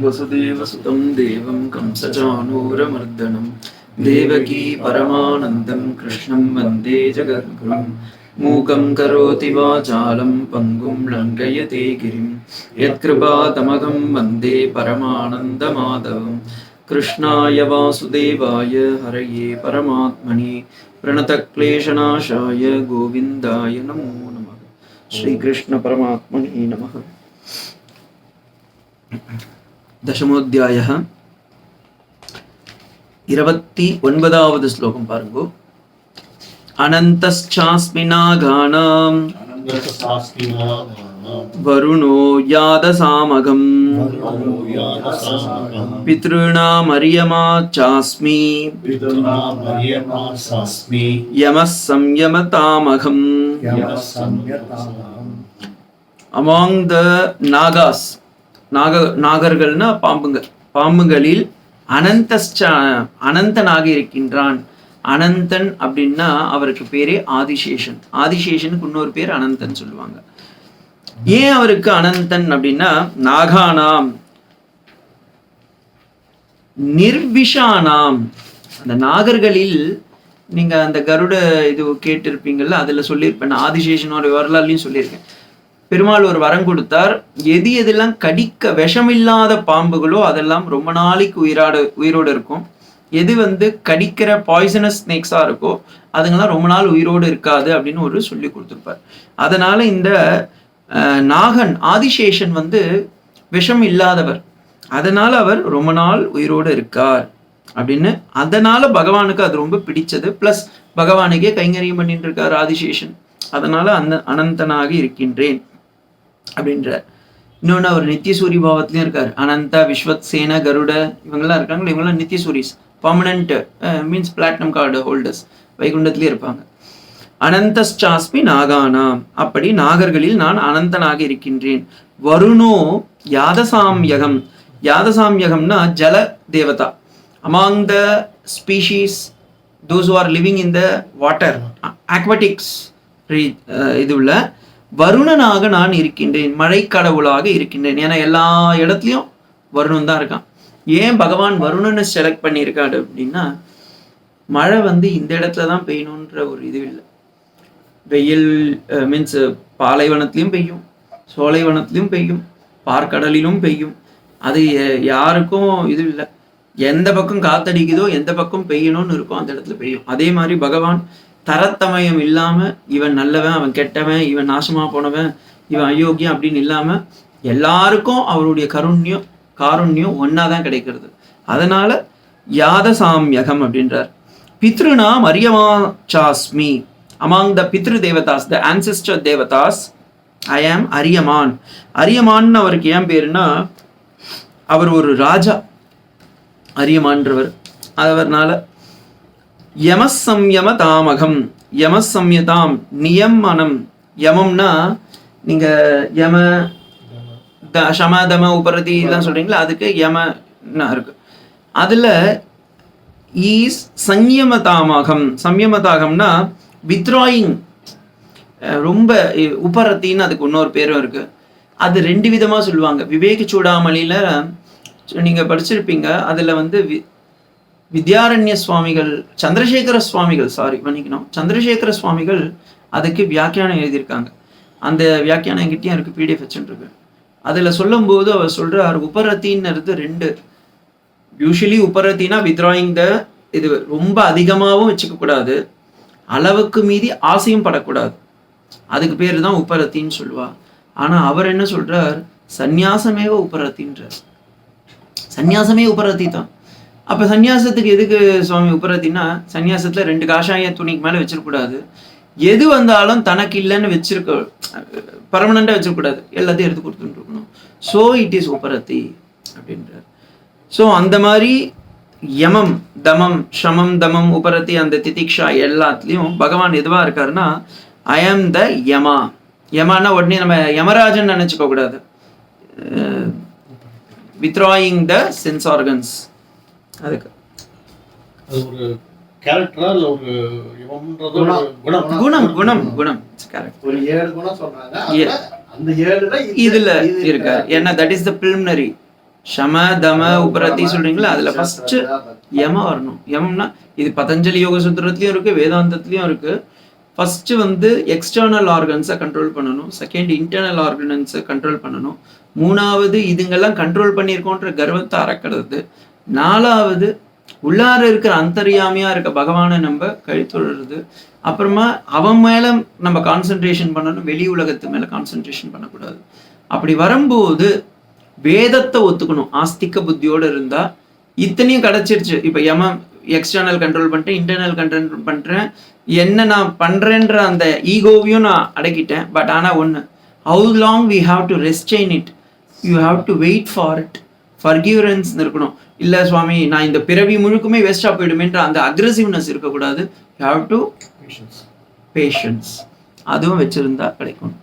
वसुदेवसुतं देवं कंसचाणूरमर्दनं देवकी परमानन्दं कृष्णं वन्दे जगद्गुरुं मूकं करोति वाचालं पङ्गुं लङ्घयते गिरिं यत्कृपातमहं वन्दे परमानन्दमाधवं कृष्णाय वासुदेवाय हरये परमात्मने प्रणतक्लेशनाशाय गोविन्दाय नमो नमः. श्रीकृष्ण परमात्मने नमः. दशमोऽध्यायः 29வது ஸ்லோகம் பாருங்க. अनन्तश्चास्मि नागानां वरुणो यादसामगं पितॄणामर्यमा चास्मि यमः संयमतामहम्. Among the Nagas, நாகர்கள்னா பாம்புகளில் அனந்தனாக இருக்கின்றான். அனந்தன் அப்படின்னா அவருக்கு பேரே ஆதிசேஷன். ஆதிசேஷனுக்கு இன்னொரு பேர் அனந்தன் சொல்லுவாங்க. ஏன் அவருக்கு அனந்தன் அப்படின்னா, நாகானாம் நிர்விஷானாம், அந்த நாகர்களில் நீங்க அந்த கருட இது கேட்டிருப்பீங்கல்ல, அதுல சொல்லியிருப்பேன், ஆதிசேஷனோட வரலாறுலையும் சொல்லியிருக்கேன். பெருமாள் ஒரு வரம் கொடுத்தார். எதெல்லாம் கடிக்க விஷமில்லாத பாம்புகளோ அதெல்லாம் ரொம்ப நாளைக்கு உயிரோடு இருக்கும். எது கடிக்கிற பாய்சனஸ் ஸ்னேக்ஸா இருக்கோ அதுங்கெல்லாம் ரொம்ப நாள் உயிரோடு இருக்காது அப்படின்னு ஒரு சொல்லி கொடுத்துருப்பார். அதனால இந்த நாகன் ஆதிசேஷன் விஷம் இல்லாதவர், அதனால அவர் ரொம்ப நாள் உயிரோடு இருக்கார் அப்படின்னு. அதனால பகவானுக்கு அது ரொம்ப பிடிச்சது. பிளஸ் பகவானுக்கே கைங்கரியம் பண்ணிட்டு இருக்கார் ஆதிசேஷன். அதனால அந்த அனந்தனாக இருக்கின்றேன் அப்படின்ற. இன்னொன்று அவர் நித்தியசூரி பாவத்திலையும் இருக்கார். அனந்த, விஸ்வத் சேன, கருட இவங்கெல்லாம் இருக்காங்களா, இவங்கெல்லாம் நித்தியசூரிஸ், permanent means platinum card holders, வைகுண்டத்திலே இருப்பாங்க. அனந்தஸ்சாஸ்மி நாகானாம், அப்படி நாகர்களில் நான் அனந்தனாக இருக்கின்றேன். வருணோ யாதசாம்யகம், யாதசாம்யகம்னா ஜல தேவதா. Among the species those who are living in the water, aquatics இதுல வருணனாக நான் இருக்கின்றேன், மழை கடவுளாக இருக்கின்றேன். ஏன்னா எல்லா இடத்துலையும் வருணன் தான் இருக்கான். ஏன் பகவான் வருணனை செலக்ட் பண்ணியிருக்காரு அப்படின்னா, மழை இந்த இடத்துல தான் பெய்யணுன்ற ஒரு இது இல்லை. வெயில் மீன்ஸ் பாலைவனத்திலையும் பெய்யும், சோலைவனத்திலையும் பெய்யும், பார்க்கடலிலும் பெய்யும். அது யாருக்கும் இது இல்லை. எந்த பக்கம் காத்தடிக்குதோ எந்த பக்கம் பெய்யணும்னு இருக்கோ அந்த இடத்துல பெய்யும். அதே மாதிரி பகவான் தரத்தமயம் இல்லாம இவன் நல்லவன் அவன் கெட்டவன், இவன் நாசமா போனவன் இவன் அயோக்கியம் அப்படின்னு இல்லாம எல்லாருக்கும் அவருடைய காருண்யம் ஒன்னாதான் கிடைக்கிறது. அதனால யாதசாம்யகம் அப்படின்றார். பித்ருனா மரியமா சாஸ்மி, among the Pitru Devadas, the ancestor Devadas, ஐ ஆம் அரியமான். அரியமான் அவருக்கு ஏன் பேருன்னா, அவர் ஒரு ராஜா அரியமான்றவர். அதனால யமசம்யம தாமகம், யமசம்யதாம் நியமனம். யமம்னா நீங்க யம சம தம உபரதி எல்லாம் சொல்றீங்களா, அதுக்கு யமன்னா இருக்கு. அதுல ஈஸ் சம்யமதாமகம். சம்யமதாகம்னா வித்ராயிங், ரொம்ப உபரத்தின்னு அதுக்கு இன்னொரு பேரும் இருக்கு. அது ரெண்டு விதமா சொல்லுவாங்க. விவேக சூடாமணியில நீங்க படிச்சிருப்பீங்க. அதுல வித்யாரண்ய சுவாமிகள், சந்திரசேகர சுவாமிகள், சந்திரசேகர சுவாமிகள் அதுக்கு வியாக்கியானம் எழுதியிருக்காங்க. அந்த வியாக்கியானம் என்கிட்டயும் இருக்கு, PDF வச்சுருக்கு. அதுல சொல்லும் போது அவர் சொல்றார், உபரத்தின்னு ரெண்டு. யூஸ்வலி உபரத்தினா வித்ராயிங் த, இது ரொம்ப அதிகமாகவும் வச்சுக்க கூடாது, அளவுக்கு மீறி ஆசையும் படக்கூடாது. அதுக்கு பேரு தான் உபரத்தின்னு சொல்லுவா. ஆனா அவர் என்ன சொல்றார், சந்நியாசமேவ உபரத்தின்றார். சந்நியாசமே உபரத்தி தான். அப்ப சன்னியாசத்துக்கு எதுக்கு சுவாமி உபரத்தின்னா, சன்னியாசத்துல 2 காஷாய துணிக்கு மேல வச்சிருக்கூடாது. எது வந்தாலும் தனக்கு இல்லைன்னு வச்சிருக்க, பர்மனண்டா வச்சிருக்கூடாது, எல்லாத்தையும் எடுத்து கொடுத்துட்டு இருக்கணும். ஸோ இட் இஸ் உபரத்தி அப்படின்றார். ஸோ அந்த மாதிரி யமம் தமம், ஷமம் தமம் உபரத்தி, அந்த திதிக்ஷா எல்லாத்துலயும் பகவான் எதுவா இருக்காருன்னா, ஐ ஆம் த யமா. யமானா உடனே நம்ம யமராஜன் நினைச்சுக்க கூடாது. Withdrawing the sense organs. அதுக்கு அது ஒரு கேரக்டரா இல்ல ஒரு குணம் குணம் குணம் கரெக்ட். ஒரு 7 குணம் சொல்றாங்க. அந்த 7ல இதுல இருக்காரு. ஏன்னா தட் இஸ் த பிரிலிமினரி ஷம தம உபரதி சொல்றீங்களா, அதுல ஃபர்ஸ்ட் யம வரணும். யமம்னா இது பதஞ்சலி யோக சூத்திரத்திலயும் இருக்கு, வேதாந்தத்திலயும் இருக்கு. ஃபர்ஸ்ட் வந்து எக்ஸ்டர்னல் ஆர்கன்ஸை கண்ட்ரோல் பண்ணணும், செகண்ட் இன்டர்னல் ஆர்கனன்ஸை கண்ட்ரோல் பண்ணணும், மூணாவது இதுங்கெல்லாம் கண்ட்ரோல் பண்ணியிருக்கோன்ற கர்வத்தை அறக்கிறது, நாலாவது உள்ளார இருக்கிற அந்தர்யாமியா இருக்க பகவானை நம்ம கழித்துடுறது, அப்புறமா அவன் மேல நம்ம கான்சென்ட்ரேஷன் பண்ணணும், வெளி உலகத்து மேல கான்சென்ட்ரேஷன் பண்ணக்கூடாது. அப்படி வரும்போது வேதத்தை ஒத்துக்கணும். ஆஸ்திக புத்தியோடு இருந்தா இத்தனையும் கிடைச்சிருச்சு. இப்ப யமம் எக்ஸ்டர்னல் கண்ட்ரோல் பண்ணிட்டேன், இன்டர்னல் கண்ட்ரோல் பண்றேன், என்ன நான் பண்றேன்ற அந்த ஈகோவையும் நான் அடக்கிட்டேன். பட் ஆனா ஒண்ணு, how long we have to restrain it, you have to wait for it, forgiveness இருக்கணும். இல்ல சுவாமி நான் இந்த பிறவி முழுக்குமே வேஸ்டா போயிடுமேன்ற அந்த அக்ரெசிவ்னஸ் இருக்கக்கூடாது. யூ ஹாவ் டு பேஷன்ஸ், அதுவும் வச்சிருந்தா கிடைக்கும்.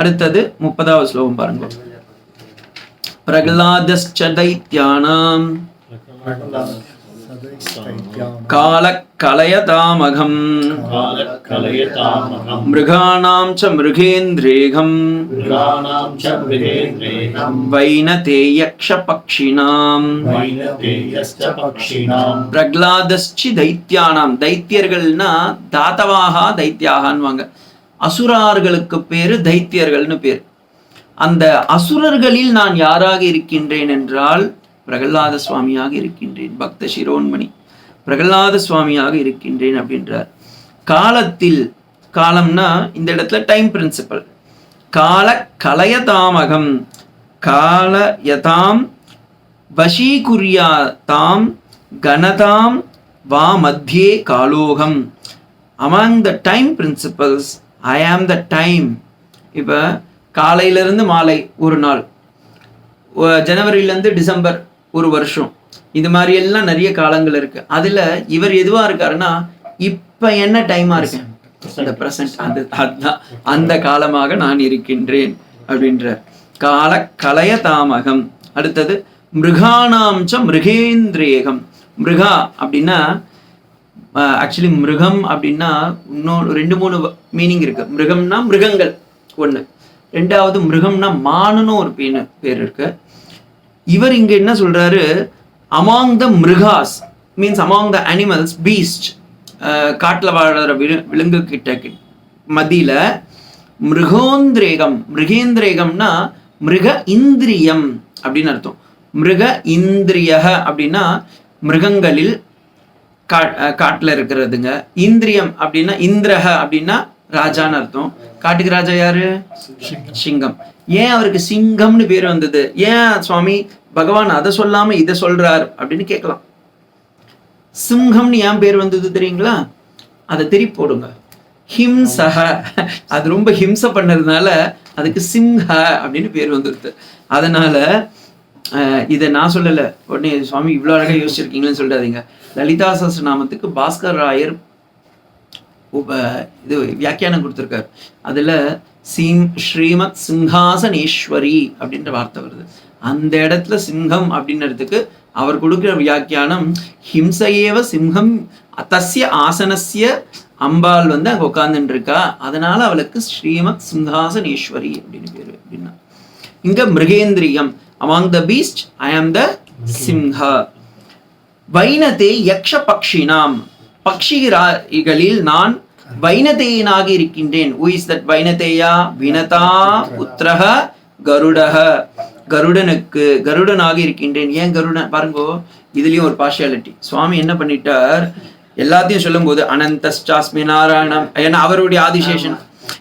அடுத்தது 30வது ஸ்லோகம் பாருங்க. பிரகலாதஸ்ச தைத்யானாம் காலகலயதாமகம் மிருகாணாம் ச மிருகேந்திரேகம் வைனதேயக்ஷ பக்ஷிணாம். பிரகலாதஸ்சி தைத்யானாம், தைத்தியர்கள்னா தாத்தவாகா தைத்யாகான்வாங்க. அசுரார்களுக்கு பேரு தைத்தியர்கள்னு பேர். அந்த அசுரர்களில் நான் யாராக இருக்கின்றேன் என்றால் பிரகலாத சுவாமியாக இருக்கின்றேன். பக்த சிரோன்மணி பிரகலாத சுவாமியாக இருக்கின்றேன் அப்படின்றார். காலத்தில், காலம்னா இந்த இடத்துல டைம் பிரின்சிபல். கால கலயதாமகம், காலயதாம் வசீகுர்யாதாம் கணதாம் வா மத்தியே காலோகம். among the time principles I am the time. இப்போ காலையிலிருந்து மாலை ஒரு நாள், ஜனவரியிலேருந்து டிசம்பர் ஒரு வருஷம், இது மாதிரி எல்லாம் நிறைய காலங்கள் இருக்கு. அதுல இவர் எதுவா இருக்காருன்னா இப்ப என்ன டைமா இருக்கேன், அந்த பிரசன்ட், அதுதான் அந்த காலமாக நான் இருக்கின்றேன் அப்படின்ற. கால கலய தாமகம். அடுத்தது மிருகாணாம்ச மிருகேந்திரேகம். மிருகா அப்படின்னா ஆக்சுவலி மிருகம் அப்படின்னா இன்னொரு 2-3 மீனிங் இருக்கு. மிருகம்னா மிருகங்கள் ஒண்ணு, ரெண்டாவது மிருகம்னா மானுன்னு ஒரு பேர் இருக்கு. இவர் இங்க என்ன சொல்றாரு, among the மிருகாஸ் means among the animals, beast, காட்டுல வாழற விலங்கு கிட்ட மத்தியில மிருகோந்திரேகம். மிருகேந்திரேகம்னா மிருக இந்திரியம் அப்படின்னு அர்த்தம். மிருக இந்திரிய அப்படின்னா மிருகங்களில் காட்டுல இருக்கிறதுங்க. இந்திரியம் அப்படின்னா இந்திரஹ அப்படின்னா ராஜான்னு அர்த்தம். காட்டுக்கு ராஜா யாரு? சிங்கம். ஏன் அவருக்கு சிங்கம்னு பேர் வந்தது? ஏன் சுவாமி பகவான் அதை சொல்லாம இதை சொல்றார் அப்படின்னு கேட்கலாம். சிங்கம்னு ஏன் பேர் வந்தது தெரியுங்களா? அதை திருப்பி போடுங்க. ஹிம்சஹ, அது ரொம்ப ஹிம்சை பண்ணதுனால அதுக்கு சிம்ஹ அப்படின்னு பேர் வந்துருது. அதனால இதை நான் சொல்லலை, உடனே சுவாமி இவ்வளோ அழகாக யோசிச்சிருக்கீங்களேன்னு சொல்றாதீங்க. லலிதா சஹஸ்ரநாமத்துக்கு பாஸ்கர் ராயர் இது வியாக்கியானம் கொடுத்துருக்காரு. அதுல ஸ்ரீமத் சிங்காசனேஸ்வரி அப்படின்ற வார்த்தை வருது. அந்த இடத்துல சிங்கம் அப்படின்றதுக்கு அவர் கொடுக்கிற வியாக்கியானம் ஹிம்சையேவ சிங்கம் தஸ்ய ஆசனஸ்ய, அம்பாள் வந்து அங்க உட்கார்ந்துட்டு இருக்கா, அதனால அவளுக்கு ஸ்ரீமத் சிங்காசனேஸ்வரி அப்படின்னு பேரு. அப்படின்னா இங்க மிருகேந்திரியம், among the beast I am the Simha. வைனதே யக்ஷ பக்ஷினாம், பக்ஷிகளில் நான் வைனதேயனாக இருக்கின்றேன். who is that வைனதேயா? வினதா புத்திரஹ கருடஹ, கருடனுக்கு கருடனாக இருக்கின்றேன். ஏன் கருடன் பாருங்கோ, இதுலயும் ஒரு பார்ஷியாலிட்டி. சுவாமி என்ன பண்ணிட்டார், எல்லாத்தையும் சொல்லும் போது அனந்தஸ்டாஸ்மி நாராயணம், ஏன்னா அவருடைய ஆதிசேஷன்.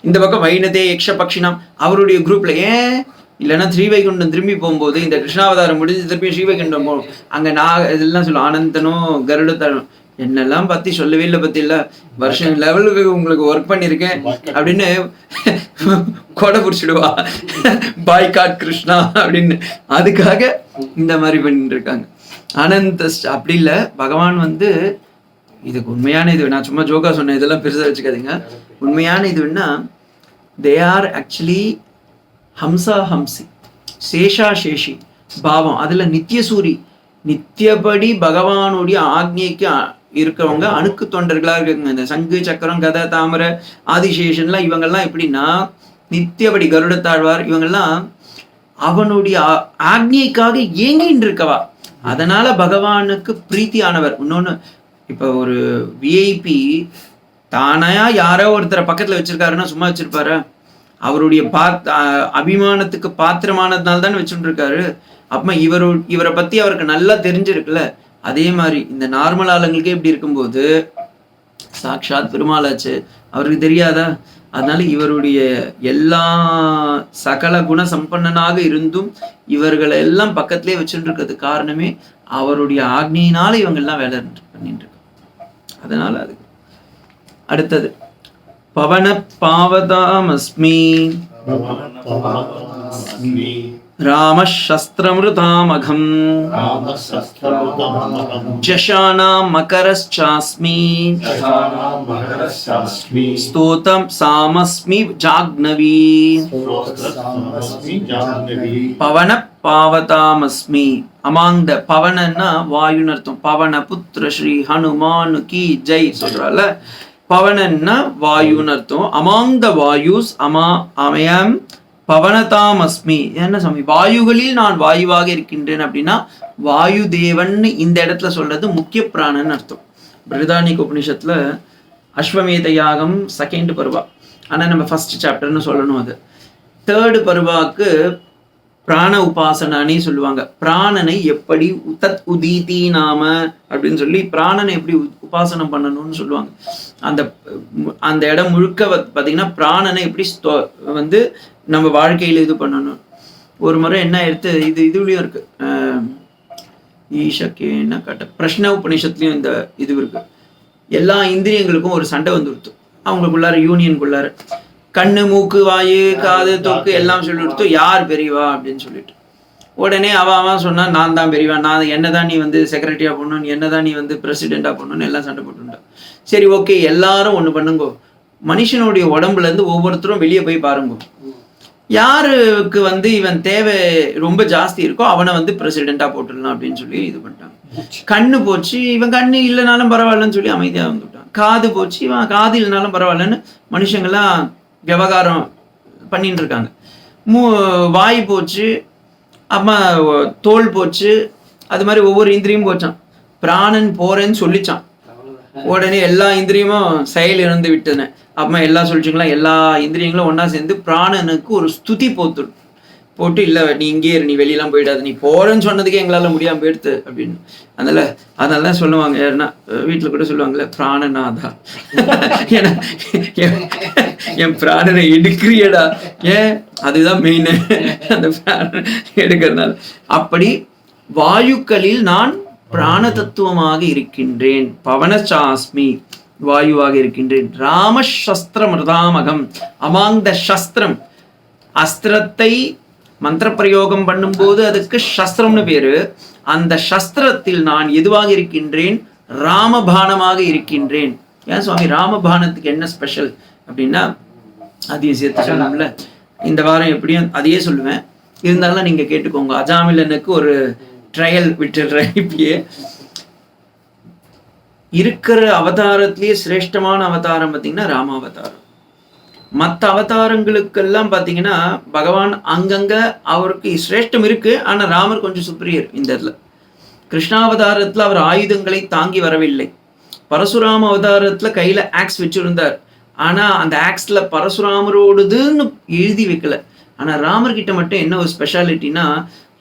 இந்த பக்கம் வைனதே யக்ஷ பக்ஷினாம் அவருடைய குரூப்ல. ஏன் இல்லைன்னா ஸ்ரீவைகுண்டம் திரும்பி போகும்போது இந்த கிருஷ்ணாவதாரம் முடிஞ்சு திருப்பி ஸ்ரீவைகுண்டம் போகும், அங்க நான் இதெல்லாம் சொல்லுவோம் ஆனந்தனும் கருடத்தனும் என்னெல்லாம் பத்தி சொல்லவே இல்லை, பத்தி இல்ல வருஷம் லெவலுக்கு உங்களுக்கு ஒர்க் பண்ணிருக்கேன் அப்படின்னு கொடை பிடிச்சிடுவா, பாய்காட் கிருஷ்ணா அப்படின்னு. அதுக்காக இந்த மாதிரி பண்ணிட்டு இருக்காங்க. ஆனந்த அப்படி இல்லை, பகவான் வந்து இதுக்கு உண்மையான இது, நான் சும்மா ஜோக்கா சொன்னேன், இதெல்லாம் பெருசா வச்சுக்காதீங்க. உண்மையான இதுன்னா தே ஆர் ஆக்சுவலி ஹம்சா ஹம்சி, சேஷா சேஷி பாவம். அதுல நித்தியசூரி, நித்தியபடி பகவானுடைய ஆக்ஞைக்கு இருக்கிறவங்க அணுக்கு தொண்டர்களா இருக்காங்க. இந்த சங்கு சக்கரம் கதை தாமரை ஆதிசேஷன்லாம் இவங்கெல்லாம் எப்படின்னா நித்தியபடி, கருடத்தாழ்வார் இவங்கெல்லாம் அவனுடைய ஆக்ஞைக்காக ஏங்கின்னு இருக்கவா. அதனால பகவானுக்கு பிரீத்தியானவர். இன்னொன்னு, இப்ப ஒரு விஐபி தானையா யாரோ ஒருத்தரை பக்கத்துல வச்சிருக்காருன்னா சும்மா வச்சிருப்பாரு? அவருடைய அபிமானத்துக்கு பாத்திரமானதுனால தானே வச்சுட்டு இருக்காரு. அப்ப இவரை பத்தி அவருக்கு நல்லா தெரிஞ்சிருக்குல்ல. அதே மாதிரி இந்த நார்மல் ஆளுங்களுக்கே இப்படி இருக்கும்போது சாக்ஷாத் பெருமாளாச்சு, அவருக்கு தெரியாதா? அதனால இவருடைய எல்லா சகல குண சம்பன்னனாக இருந்தும் இவர்களை எல்லாம் பக்கத்திலே வச்சுட்டு இருக்கிறது காரணமே அவருடைய ஆக்னியினால இவங்க எல்லாம் வேலை பண்ணிட்டு இருக்காங்க. அதனால அது அடுத்தது பவன பாவதாமஸ்மி ராமசஸ்திரமிருதாமகம் ஜஷானாம் மகரஸ்சாஸ்மி ஸ்தோதம் சாமஸ்மி ஜாக்னவி. பவன பாவதாமஸ்மி. அமாங் த பவனன்னா வாயுன்னு அர்த்தம். பவன புத்திர ஸ்ரீ ஹனுமானு கி ஜெய் சொல்றால. பவனன்னா வாயுன்னு அர்த்தம். அமாங் த வாயுஸ் அமயம் பவனதாமஸ்மி. என்ன சாமி, வாயுகளில் நான் வாயுவாக இருக்கின்றேன் அப்படின்னா வாயு தேவன் இந்த இடத்துல சொல்றது முக்கிய பிராணன் அர்த்தம். பிருதானிக உபனிஷத்துல அஸ்வமேத யாகம் செகண்ட் பருவா, ஆனா நம்ம ஃபர்ஸ்ட் சாப்டர்னு சொல்லணும். அது தேர்டு பருவாக்கு பிராண உபாசனானே சொல்லுவாங்க. பிராணனை எப்படி தத் உதீதி நாம அப்படின்னு சொல்லி பிராணனை எப்படி உபாசனம் பண்ணணும்னு சொல்லுவாங்க. அந்த இடம் முழுக்க பார்த்தீங்கன்னா பிராணனை எப்படி வந்து நம்ம வாழ்க்கையில் இது பண்ணணும். ஒரு முறை என்ன எடுத்து இதுலயும் இருக்கு, ஈஷக்கேன கட்ட பிரஷ்ன உபநிஷத்துலயும் இந்த இது இருக்கு. எல்லா இந்திரியங்களுக்கும் ஒரு சண்டை வந்துடுத்து அவங்களுக்குள்ளார, யூனியனுக்குள்ளார. கண்ணு மூக்கு வாயு காது தொக்கு எல்லாம் சொல்லி கொடுத்து யார் பெரியவா அப்படின்னு சொல்லிட்டு உடனே அவன் சொன்னா நான் தான் பெரியவா, நான் என்னதான் நீ வந்து செக்ரட்டரியா பண்ணணும், என்னதான் நீ வந்து பிரசிடென்டா பண்ணணும்னு எல்லாம் சண்டை போட்டுட்டான். சரி ஓகே, எல்லாரும் ஒண்ணு பண்ணுங்கோ, மனுஷனுடைய உடம்புல இருந்து ஒவ்வொருத்தரும் வெளியே போய் பாருங்கோ, யாருக்கு வந்து இவன் தேவை ரொம்ப ஜாஸ்தி இருக்கோ அவனை வந்து பிரசிடென்டா போட்டுடலாம் அப்படின்னு சொல்லி இது பண்ணிட்டாங்க. கண்ணு போச்சு, இவன் கண்ணு இல்லைனாலும் பரவாயில்லன்னு சொல்லி அமைதியா வந்துட்டான். காது போச்சு, இவன் காது இல்லைனாலும் பரவாயில்லன்னு மனுஷங்கள்லாம் விவகாரம் பண்ணிட்டு இருக்காங்க. வாய் போச்சு, அம்மா தோல் போச்சு, அது மாதிரி ஒவ்வொரு இந்திரியும் போச்சான். பிராணன் போறேன்னு சொல்லிச்சான். உடனே எல்லா இந்திரியமும் செயல் இழந்து விட்டன. அம்மா எல்லாம் சொல்லிச்சுங்களா, எல்லா இந்திரியங்களும் ஒன்னா சேர்ந்து பிராணனுக்கு ஒரு ஸ்துதி போட்டு இல்லை நீ இங்கே நீ வெளியெல்லாம் போயிடாது, நீ போறேன்னு சொன்னதுக்கே எங்களால முடியாம போயிடுத்து அப்படின்னு. அதனால தான் சொல்லுவாங்க, யாருன்னா வீட்டுல கூட சொல்லுவாங்கல்ல, பிராணநாதா ஏன்னா என் பிராணனை எடுக்கிறியடா, ஏன் அதுதான் மெயின், அந்த பிராணனை எடுக்கிறதுனால. அப்படி வாயுக்களில் நான் பிராண தத்துவமாக இருக்கின்றேன். பவனசாஸ்மி, வாயுவாக இருக்கின்றேன். ராமசஸ்திரமிருதாமகம். அமாங் த சஸ்திரம், அஸ்திரத்தை மந்திர பிரயோகம் பண்ணும்போது அதுக்கு சஸ்திரம்னு பேரு. அந்த சஸ்திரத்தில் நான் எதுவாக இருக்கின்றேன்? ராமபானமாக இருக்கின்றேன். ஏன் சுவாமி ராமபானத்துக்கு என்ன ஸ்பெஷல் அப்படின்னா அதையும் சேர்த்து சொல்லணும்ல. இந்த வாரம் எப்படியும் அதையே சொல்லுவேன், இருந்தாலும் நீங்க கேட்டுக்கோங்க. அஜாமிலனுக்கு ஒரு ட்ரையல் விட்டுடுறேன். இப்பயே இருக்கிற அவதாரத்திலேயே சிரேஷ்டமான அவதாரம் பார்த்தீங்கன்னா ராம அவதாரம். மற்ற அவதாரங்களுக்கெல்லாம் பார்த்தீங்கன்னா பகவான் அங்கங்க அவருக்கு சிரேஷ்டம் இருக்கு, ஆனா ராமர் கொஞ்சம் சுப்ரியர். இந்த இடத்துல கிருஷ்ணாவதாரத்துல அவர் ஆயுதங்களை தாங்கி வரவில்லை. பரசுராம அவதாரத்துல கையில ஆக்ஸ் வச்சிருந்தார், ஆனா அந்த ஆக்ஸ்ல பரசுராமரோடுதுன்னு எழுதி வைக்கல. ஆனா ராமர் கிட்ட மட்டும் என்ன ஒரு ஸ்பெஷாலிட்டினா,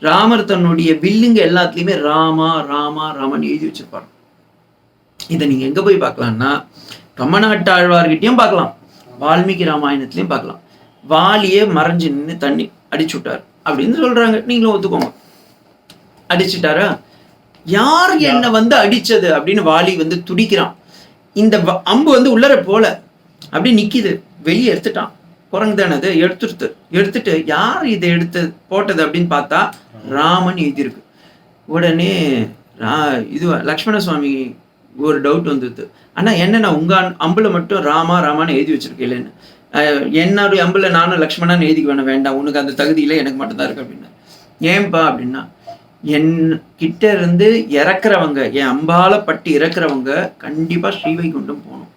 ராமர் தன்னுடைய வில்லுங்க எல்லாத்துலயுமே ராமா ராமா ராமன் எழுதி வச்சிருப்பார். இதை நீங்க எங்க போய் பார்க்கலாம்னா கம்மநாட்டாழ்வார்கிட்டையும் பார்க்கலாம், வால்மீகி ராமாயணத்திலையும் பார்க்கலாம். வாலியே மறைஞ்சு நின்று தண்ணி அடிச்சு விட்டார் அப்படின்னு சொல்றாங்க, நீங்களும் ஒத்துக்கோங்க. அடிச்சுட்டாரா? யார் என்ன வந்து அடிச்சது அப்படின்னு வாலி வந்து துடிக்கிறான். இந்த அம்பு வந்து உள்ளர போல அப்படி நிக்கிது, வெளியே எடுத்துட்டான். குரங்கு தானே அது, எடுத்துட்டு யார் இதை எடுத்து போட்டது அப்படின்னு பார்த்தா ராமன் எழுதியிருக்கு. உடனே இது லக்ஷ்மண சுவாமி ஒரு டவுட் வந்துது, ஆனா என்னன்னா உங்க அம்புல மட்டும் ராமா ராமான்னு எழுதி வச்சிருக்கேன்னு, என்னுடைய அம்புல நானும் லக்ஷ்மணான்னு எழுதிக்க வேண்டாம், உனக்கு அந்த தகுதி இல்லை, எனக்கு மட்டும்தான் இருக்கு அப்படின்னா. ஏன்பா அப்படின்னா, என் கிட்ட இருந்து இறக்குறவங்க, என் அம்பால பட்டு இறக்குறவங்க கண்டிப்பா ஸ்ரீவைகுண்டம் போகணும்.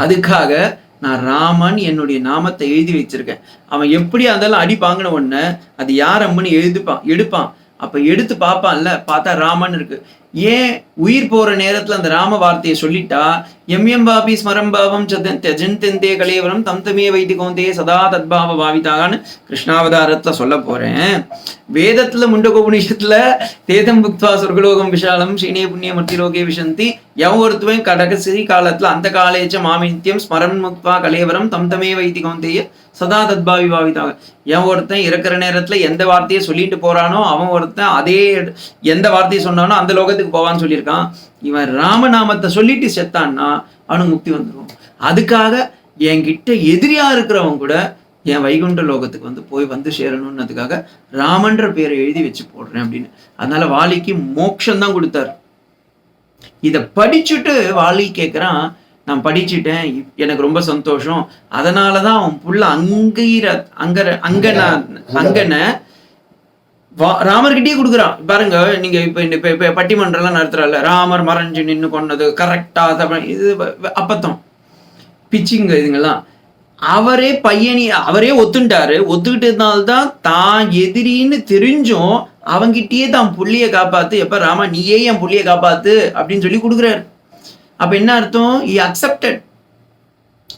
அதுக்காக நான் ராமன் என்னுடைய நாமத்தை எழுதி வச்சிருக்கேன். அவன் எப்படி அதெல்லாம் அடி வாங்கின உடனே அது யார் அம்மன்னு எடுப்பான். அப்ப எடுத்து பார்ப்பான்ல, பார்த்தா ராமன் இருக்கு. ஏன் உயிர் போற நேரத்துல அந்த ராம வார்த்தையை சொல்லிட்டா, எம் பாபி ஸ்மரம் பாவம் தெஜந்தே கலேவரம் தம் தமே வைதிகோந்தே சதா தத்பாவ பாவிதாகான்னு கிருஷ்ணாவதாரத்துல சொல்ல போறேன். வேதத்துல முண்டகோபனிஷத்துல தேதம் புக்த்வா சொர்க்கலோகம் விஷாலம் ஸ்ரீனே புண்ணிய மத்திலோகே விஷந்தி எவன் ஒருத்துவன் கடகசி காலத்துல அந்த காலேச்ச மாமித்யம் ஸ்மரன் முக்த்வா கலேவரம் தம் தமே வைதிகோந்தேய சதா தத்பாவி பாவிதாக. எவன் ஒருத்தன் இறக்குற நேரத்துல எந்த வார்த்தையை சொல்லிட்டு போறானோ அவன் ஒருத்தன் அதே எந்த வார்த்தையை சொன்னானோ அந்த லோகத்துக்கு போவான்னு சொல்லியிருக்கான். இவன் ராமநாமத்தை சொல்லிட்டு செத்தான்னா அவனுக்கு முக்தி வந்துடும். அதுக்காக என்கிட்ட எதிரியா இருக்கிறவன் கூட என் வைகுண்ட லோகத்துக்கு போய் சேரணும்னதுக்காக ராமன்ற பேரை எழுதி வச்சு போடுறேன் அப்படின்னு. அதனால வாலிக்கு மோட்சம் தான் கொடுத்தாரு. இதை படிச்சுட்டு வாலி கேட்குறான், நான் படிச்சுட்டேன், எனக்கு ரொம்ப சந்தோஷம். அதனாலதான் அவன் புள்ள அங்கனை ராமர்கிட்டயே கொடுக்குறான். பாருங்க, நீங்க இப்ப பட்டிமன்றம்லாம் நடத்துறல, ராமர் மறைஞ்சு நின்று கொண்டது கரெக்டா, இது அப்பத்தம் பிச்சிங்க இதுங்கெல்லாம். அவரே ஒத்துட்டாரு. ஒத்துக்கிட்டதுனால்தான் தான் எதிரின்னு தெரிஞ்சும் அவங்கிட்டயே தான் புள்ளிய காப்பாத்து, எப்ப ராமா நீயே என் புள்ளிய காப்பாத்து அப்படின்னு சொல்லி கொடுக்குறாரு. அப்ப என்ன அர்த்தம்? he accepted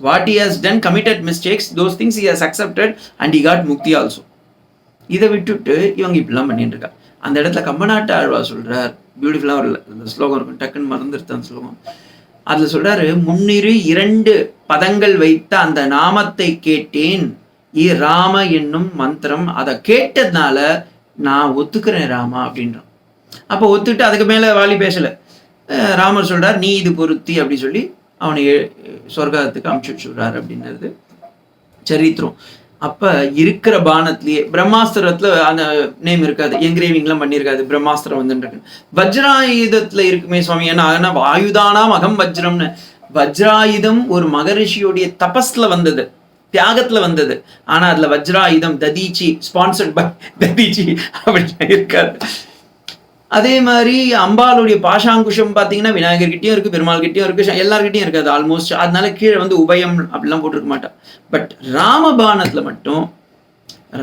what he has done, committed mistakes, those things he has accepted and he got mukti also. இதை விட்டுட்டு இவங்க இப்படிலாம் பண்ணிட்டு இருக்கா. அந்த இடத்துல கம்பநாட்டு ஆழ்வார் சொல்றார், பியூட்டிஃபுல்லா ஒரு ஸ்லோகம் இருக்கும், டக்குன்னு மறந்துருத்த அந்த ஸ்லோகம். அதுல சொல்றாரு, முன்னிரு 2 பதங்கள் வைத்த அந்த நாமத்தை கேட்டேன், ராம என்னும் மந்திரம். அதை கேட்டதுனால நான் ஒத்துக்கிறேன் ராமா அப்படின்றான். அப்ப ஒத்துட்டு அதுக்கு மேல வாலி பேசல. ராமர் சொல்றார், நீ இது பொருத்தி அப்படி சொல்லி அவனை சொர்க்கத்துக்கு அமுச்சு விடுறாரு அப்படின்றது சரித்திரம். அப்ப இருக்கிற பானத்திலேயே பிரம்மாஸ்திரத்துல அந்த நேம் இருக்காது, என்கிரேவிங்லாம் பண்ணியிருக்காது, பிரம்மாஸ்திரம் வந்துருக்கு. வஜ்ராயுதத்துல இருக்குமே சுவாமி, ஏன்னா ஆயுதானாம் அகம் வஜ்ரம்னு. வஜ்ராயுதம் ஒரு மகரிஷியோடைய தபஸ்ல வந்தது, தியாகத்துல வந்தது. ஆனா அதுல வஜ்ராயுதம் ததீச்சி ஸ்பான்சர்ட் பை ததீச்சி அப்படின்னு இருக்காது. அதே மாதிரி அம்பாளுடைய பாஷாங்குஷம் பார்த்தீங்கன்னா விநாயகர்கிட்டையும் இருக்கு, பெருமாள் கிட்டையும் இருக்கு, எல்லார்கிட்டையும் இருக்காது ஆல்மோஸ்ட். அதனால கீழே உபயம் அப்படிலாம் போட்டிருக்க மாட்டான். பட் ராமபானத்துல மட்டும்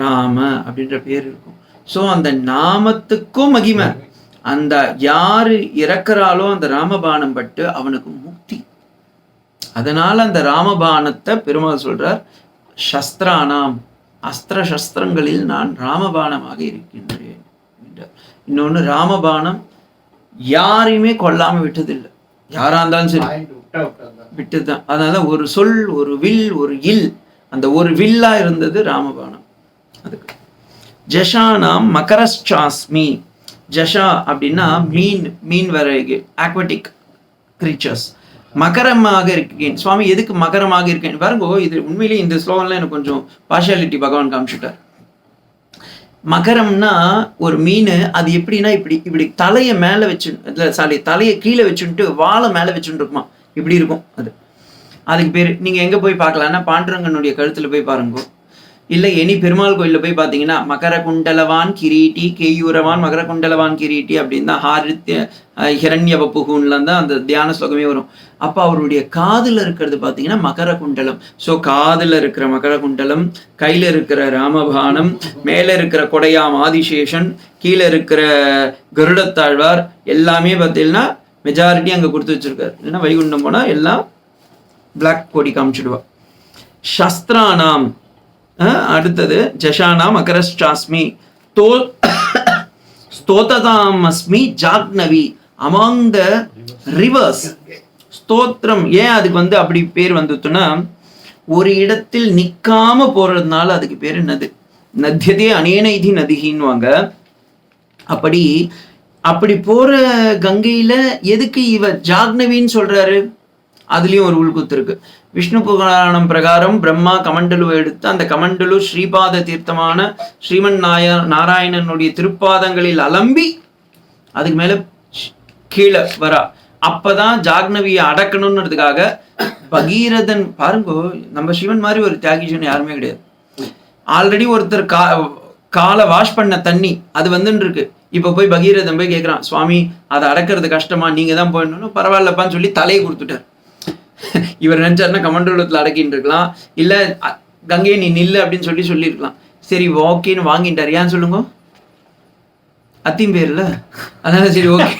ராம அப்படின்ற பேர் இருக்கும். ஸோ அந்த நாமத்துக்கும் மகிமை. அந்த யாரு இறக்குறாலோ அந்த ராமபானம் பட்டு அவனுக்கு முக்தி. அதனால அந்த ராமபானத்தை பெருமாள் சொல்றார், சஸ்திரானாம், அஸ்திர சஸ்திரங்களில் நான் ராமபானமாக இருக்கின்றேன். இன்னொன்னு, ராமபானம் யாரையுமே கொல்லாம விட்டதில்லை, யாரா இருந்தாலும் சரி விட்டுதான். அதனால ஒரு சொல், ஒரு வில், ஒரு இல், அந்த ஒரு வில்லா இருந்தது ராமபானம். அதுக்கு ஜஷானாம் மகரஸ்சாஸ்மி. ஜஷா அப்படின்னா மீன் வேற, ஆக்வாட்டிக் கிரீச்சர்ஸ். மகரமாக இருக்கேன் சுவாமி. எதுக்கு மகரமாக இருக்கேன் பாருங்க. இது உண்மையிலேயே இந்த ஸ்லோகன்ல எனக்கு கொஞ்சம் பார்ஷியாலிட்டி பகவான் காமிச்சுட்டார். மகரம்னா ஒரு மீன், அது எப்படின்னா இப்படி தலையை மேலே வச்சு, தலையை கீழே வச்சுட்டு வாழை மேலே வச்சுட்டு இருக்குமா, இப்படி இருக்கும். அதுக்கு பேர் நீங்கள் எங்கே போய் பார்க்கலாம்னா பாண்டுரங்கனுடைய கழுத்தில் போய் பாருங்க, இல்லை எனி பெருமாள் கோயிலில் போய் பார்த்தீங்கன்னா மகர குண்டலவான் கிரீட்டி கேயூரவான் மகர குண்டலவான் கிரீட்டி அப்படின்னு தான் ஹிரண்ய வப்புகுன்லாம் தான் அந்த தியான ஸ்லோகமே வரும். அப்போ அவருடைய காதில் இருக்கிறது பார்த்தீங்கன்னா மகர குண்டலம். ஸோ காதில் இருக்கிற மகர குண்டலம், கையில் இருக்கிற ராமபானம், மேலே இருக்கிற கொடையாம் ஆதிசேஷன், கீழே இருக்கிற கருடத்தாழ்வார், எல்லாமே பார்த்தீங்கன்னா மெஜாரிட்டி அங்கே கொடுத்து வச்சிருக்காரு. இல்லைன்னா வைகுண்டம் போனால் எல்லாம் பிளாக் கோடி காமிச்சிடுவா. சஸ்திரானாம் அடுத்தது ஜஷானாம் அகரஸ்சாஸ்மி ஸ்தோததாம் அஸ்மி ஜாக்னவி அமாங் த ரிவர்ஸ். ஸ்தோத்திரம் ஏன் அதுக்கு அப்படி பேர் வந்துட்டுன்னா, ஒரு இடத்தில் நிக்காம போறதுனால அதுக்கு பேர் என்னது, நத்தியதே அனேன இது நதிகின்வாங்க. அப்படி போற கங்கையில எதுக்கு இவர் ஜாக்னவின்னு சொல்றாரு? அதுலயும் ஒரு உள்குத்து இருக்கு. விஷ்ணு புராணம் பிரகாரம் பிரம்மா கமண்டலுவை எடுத்து அந்த கமண்டலு ஸ்ரீபாத தீர்த்தமான ஸ்ரீமன் நாராயணனுடைய திருப்பாதங்களில் அலம்பி அதுக்கு மேல கீழே வரா. அப்பதான் ஜாக்னவியை அடக்கணும்ன்றதுக்காக பகீரதன் பாருங்க, நம்ம சிவன் மாதிரி ஒரு தியாகிஜன் யாருமே கிடையாது. ஆல்ரெடி ஒருத்தர் காலை வாஷ் பண்ண தண்ணி அது இருக்கு. இப்ப போய் பகீரதன் போய் கேட்கிறான், சுவாமி அதை அடக்கிறது கஷ்டமா, நீங்க தான் போயிடணும். பரவாயில்லப்பான்னு சொல்லி தலையை கொடுத்துட்டார். இவர் நினைச்சாருன்னா கமண்டலத்தில் அடக்கின்னு இருக்கலாம், இல்லை கங்கையை நீ நில்லு அப்படின்னு சொல்லியிருக்கலாம். சரி ஓகேன்னு வாங்கிட்டார். ஏன் சொல்லுங்க, அத்திம்பேர்ல, அதனால சரி ஓகே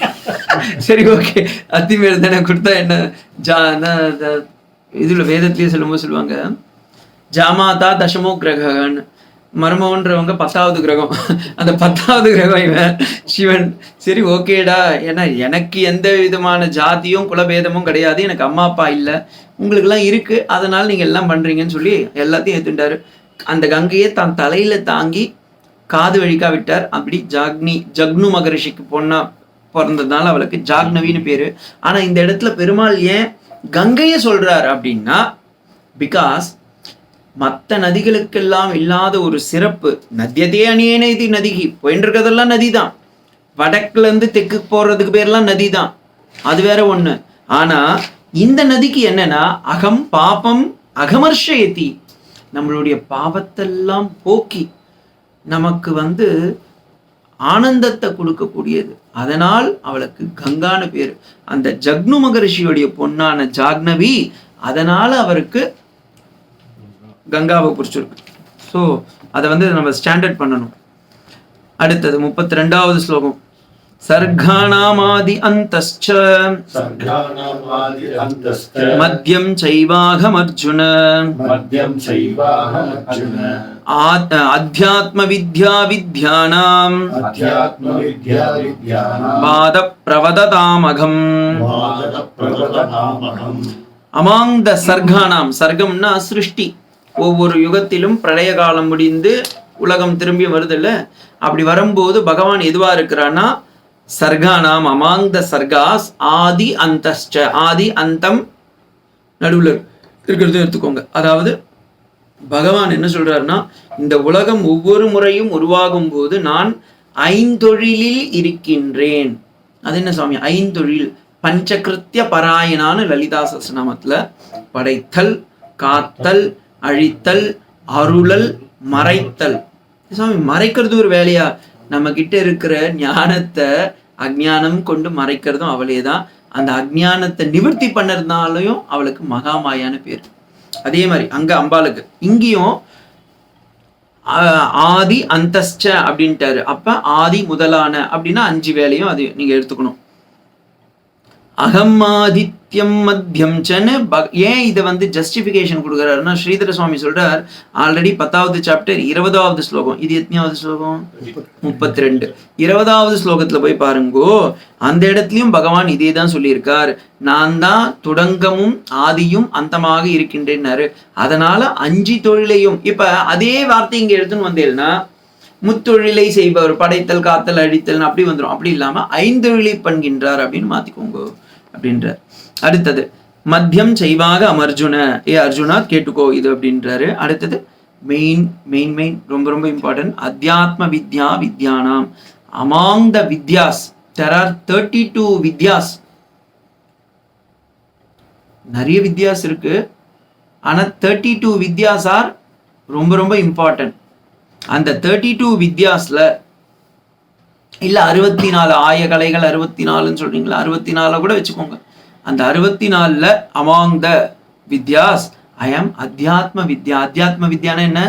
சரி ஓகே அத்திம்பேர் தானே கொடுத்தா என்ன. இதுல வேதத்திலேயே சொல்லும்போது சொல்லுவாங்க, ஜாமாதா தசமோ கிரகன்னு, மர்மன்றவங்க 10வது கிரகம், அந்த 10வது கிரகம் இவன் சிவன். சரி ஓகேடா, ஏன்னா எனக்கு எந்த விதமான ஜாதியும் குலபேதமும் கிடையாது, எனக்கு அம்மா அப்பா இல்லை, உங்களுக்கெல்லாம் இருக்கு, அதனால நீங்க எல்லாம் பண்றீங்கன்னு சொல்லி எல்லாத்தையும் ஏத்துட்டாரு. அந்த கங்கையை தான் தலையில தாங்கி காது வழிக்கா விட்டார். அப்படி ஜக்னு மகரிஷிக்கு பொண்ணா பிறந்ததுனால அவளுக்கு ஜாக்னவின்னு பேரு. ஆனா இந்த இடத்துல பெருமாள் ஏன் கங்கையை சொல்றார் அப்படின்னா, பிகாஸ் மற்ற நதிகளுக்கெல்லாம் இல்லாத ஒரு சிறப்பு, நதியதே அணியேன இது நதிகி, போயின்னு இருக்கிறதெல்லாம் நதி தான், வடக்குல இருந்து தெற்கு போறதுக்கு பேர்லாம் நதி தான், அது வேற ஒண்ணு. ஆனா இந்த நதிக்கு என்னன்னா, அகம் பாபம் அகமர்ஷயதி, நம்மளுடைய பாவத்தெல்லாம் போக்கி நமக்கு ஆனந்தத்தை கொடுக்கக்கூடியது. அதனால் அவளுக்கு கங்கான்னு பேரு. அந்த ஜக்னு மகரிஷியுடைய பொண்ணான ஜாக்னவி, அதனால அவருக்கு கங்காவை குறிச்சிருக்கு. ஸோ அதை நம்ம ஸ்டாண்டர்ட் பண்ணணும். அடுத்தது 32வது ஸ்லோகம். சர்காணாமாதி அந்தஸ்ச மத்யம் சைவாகம் அர்ஜுன அத்யாத்ம வித்யா வித்யானாம் வாத பிரவததாமகம். அமாங் த சர்கானாம், சர்க்கம்னா சிருஷ்டி, ஒவ்வொரு யுகத்திலும் பிரளய காலம் முடிந்து உலகம் திரும்பி வருது இல்ல, அப்படி வரும்போது பகவான் எதுவா இருக்கிறான்னா, சர்கானாம் அமாங் த சர்காஸ் ஆதி அந்தஸ்ச, ஆதி அந்தம் நடுவில் இருக்கிறது எடுத்துக்கோங்க. அதாவது பகவான் என்ன சொல்றாருன்னா, இந்த உலகம் ஒவ்வொரு முறையும் உருவாகும் போது நான் ஐந்தொழிலில் இருக்கின்றேன். அது என்ன சுவாமி ஐந்தொழில்? பஞ்சகிருத்திய பராயணான்னு லலிதா சஹஸ்ரநாமத்துல படைத்தல், காத்தல், அழித்தல், அருளல், மறைத்தல். சுவாமி மறைக்கிறது ஒரு வேலையா? நம்ம கிட்ட இருக்கிற ஞானத்தை அஜ்ஞானம் கொண்டு மறைக்கிறதும் அவளே தான். அந்த அஜ்ஞானத்தை நிவர்த்தி பண்ணறதுனாலையும் அவளுக்கு மகாமாயான்னு பேர். அதே மாதிரி அங்க அம்பாளுக்கு இங்கேயும் ஆதி அந்தஸ்ச அப்படின்ட்டாரு. அப்ப ஆதி முதலான அப்படின்னா 5 வேலையும் அது நீங்க எடுத்துக்கணும். அகமாதித்யம் மத்தியம் சன்னு. ஏன் இதை ஜஸ்டிபிகேஷன் கொடுக்குறாருன்னா, ஸ்ரீதர சுவாமி சொல்றார் ஆல்ரெடி 10வது சாப்டர் 20வது ஸ்லோகம். இது எத்தனையாவது ஸ்லோகம்? 32. 20வது ஸ்லோகத்துல போய் பாருங்கோ, அந்த இடத்துலயும் பகவான் இதே தான் சொல்லியிருக்கார். நான் தான் தொடங்கமும் ஆதியும் அந்தமாக இருக்கின்றேன்னாரு. அதனால 5 தொழிலையும், இப்ப அதே வார்த்தை இங்க எடுத்துன்னு வந்தேன்னா, முத்தொழிலை செய்பவர், படைத்தல், காத்தல், அழித்தல் அப்படி வந்துடும். அப்படி இல்லாம 5 தொழிலை பண்கின்றார் அப்படின்னு மாத்திக்கோங்க அப்படின்றார். அடுத்தது மத்தியம் செய்வாக அமர்ஜுன, ஏ அர்ஜுனா கேட்டுக்கோ இது அப்படின்றாரு. அடுத்தது மெயின் ரொம்ப ரொம்ப இம்பார்ட்டன்ட், அத்தியாத்ம வித்யா வித்யானாம். அமாங் த வித்யாஸ் there are 32 வித்யாஸ். நிறைய வித்யாஸ் இருக்கு, ஆனா 32 வித்யாஸ் ஆர் ரொம்ப ரொம்ப இம்பார்ட்டன்ட். அந்த 32 வித்யாஸ்ல இல்ல 64 ஆய கலைகள் 64ன்னு சொல்றீங்களா, 64 கூட வச்சுக்கோங்க. அந்த 64ல அமாங் த வித்யாஸ் ஐ ஆம் அத்தியாத்ம வித்யா. அத்தியாத்ம வித்யானா என்ன?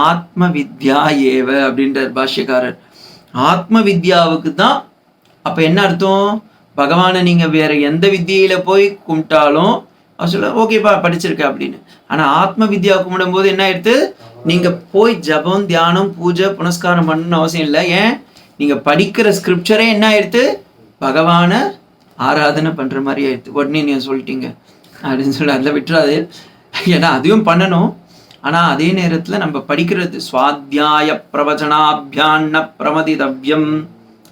ஆத்ம வித்யா ஏவ அப்படின்றார் பாஷ்யக்காரர். ஆத்ம வித்யாவுக்கு தான். அப்ப என்ன அர்த்தம்? பகவானை நீங்க வேற எந்த வித்தியில போய் கும்பிட்டாலும் அவர் சொல்ல ஓகேப்பா படிச்சிருக்க அப்படின்னு. ஆனா ஆத்ம வித்யா கும்பிடும் போது என்ன ஆயிடுத்து? நீங்க போய் ஜபம், தியானம், பூஜை, புனஸ்காரம் பண்ணணும்னு அவசியம் இல்லை. ஏன்? நீங்க படிக்கிற ஸ்கிரிப்சரே என்ன ஆயிடுத்து? பகவானை ஆராதனை பண்ற மாதிரி ஆயிடுத்து. உடனே நீங்க சொல்லிட்டீங்க அப்படின்னு சொல்லி அதில் விட்டுறாது. ஏன்னா அதையும் பண்ணணும். ஆனா அதே நேரத்துல நம்ம படிக்கிறது சுவாத்தியாய பிரவச்சனாபியான்ன பிரமதிதவ்யம்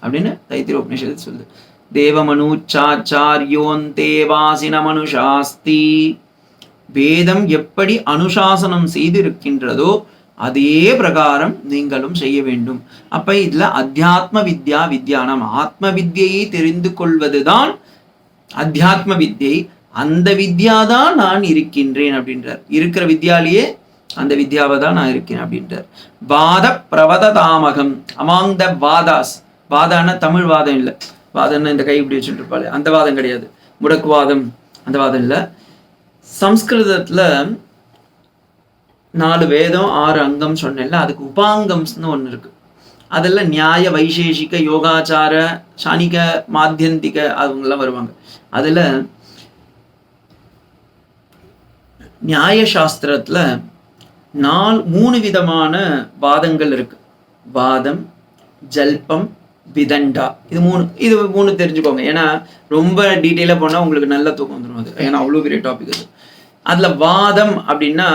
அப்படின்னு தைத்திரிய உபநிஷத்து சொல்லுது. தேவமனுச்சாச்சாரியோந்தே வாசின மனுஷாஸ்தி. வேதம் எப்படி அனுசாசனம் செய்து இருக்கின்றதோ அதே பிரகாரம் நீங்களும் செய்ய வேண்டும். அப்ப இதுல அத்தியாத்ம வித்யா வித்யானம், ஆத்ம வித்யை தெரிந்து கொள்வதுதான் அத்தியாத்ம வித்யை. அந்த வித்யாதான் நான் இருக்கின்றேன் அப்படின்றார். இருக்கிற வித்யாலேயே அந்த வித்யாவை தான் நான் இருக்கேன் அப்படின்றார். வாத பிரவததாமகம் அமாங் த வாதாஸ். வாதான தமிழ் வாதம் இல்லை, வாதம்னா இந்த கை இப்படி வச்சுட்டு இருப்பாள் அந்த வாதம் கிடையாது. முடக்குவாதம் அந்த வாதம் இல்லை. சம்ஸ்கிருதத்துல 4 வேதம் 6 அங்கம் சொன்னேன்ல, அதுக்கு உபாங்கம்ஸ்னு ஒன்று இருக்கு. அதில் நியாய வைசேஷிக யோகாச்சார சாணிக மாத்தியந்திக அவங்கெல்லாம் வருவாங்க. அதில் நியாய சாஸ்திரத்துல 3 விதமான வாதங்கள் இருக்கு. வாதம், ஜல்பம், விதண்டா. இது மூணு தெரிஞ்சுக்கோங்க. ஏன்னா ரொம்ப டீட்டெயிலாக போனால் உங்களுக்கு நல்ல தூக்கம் வந்துடும். அது ஏன்னா அவ்வளோ பெரிய டாபிக் அது. அதில் வாதம் அப்படின்னா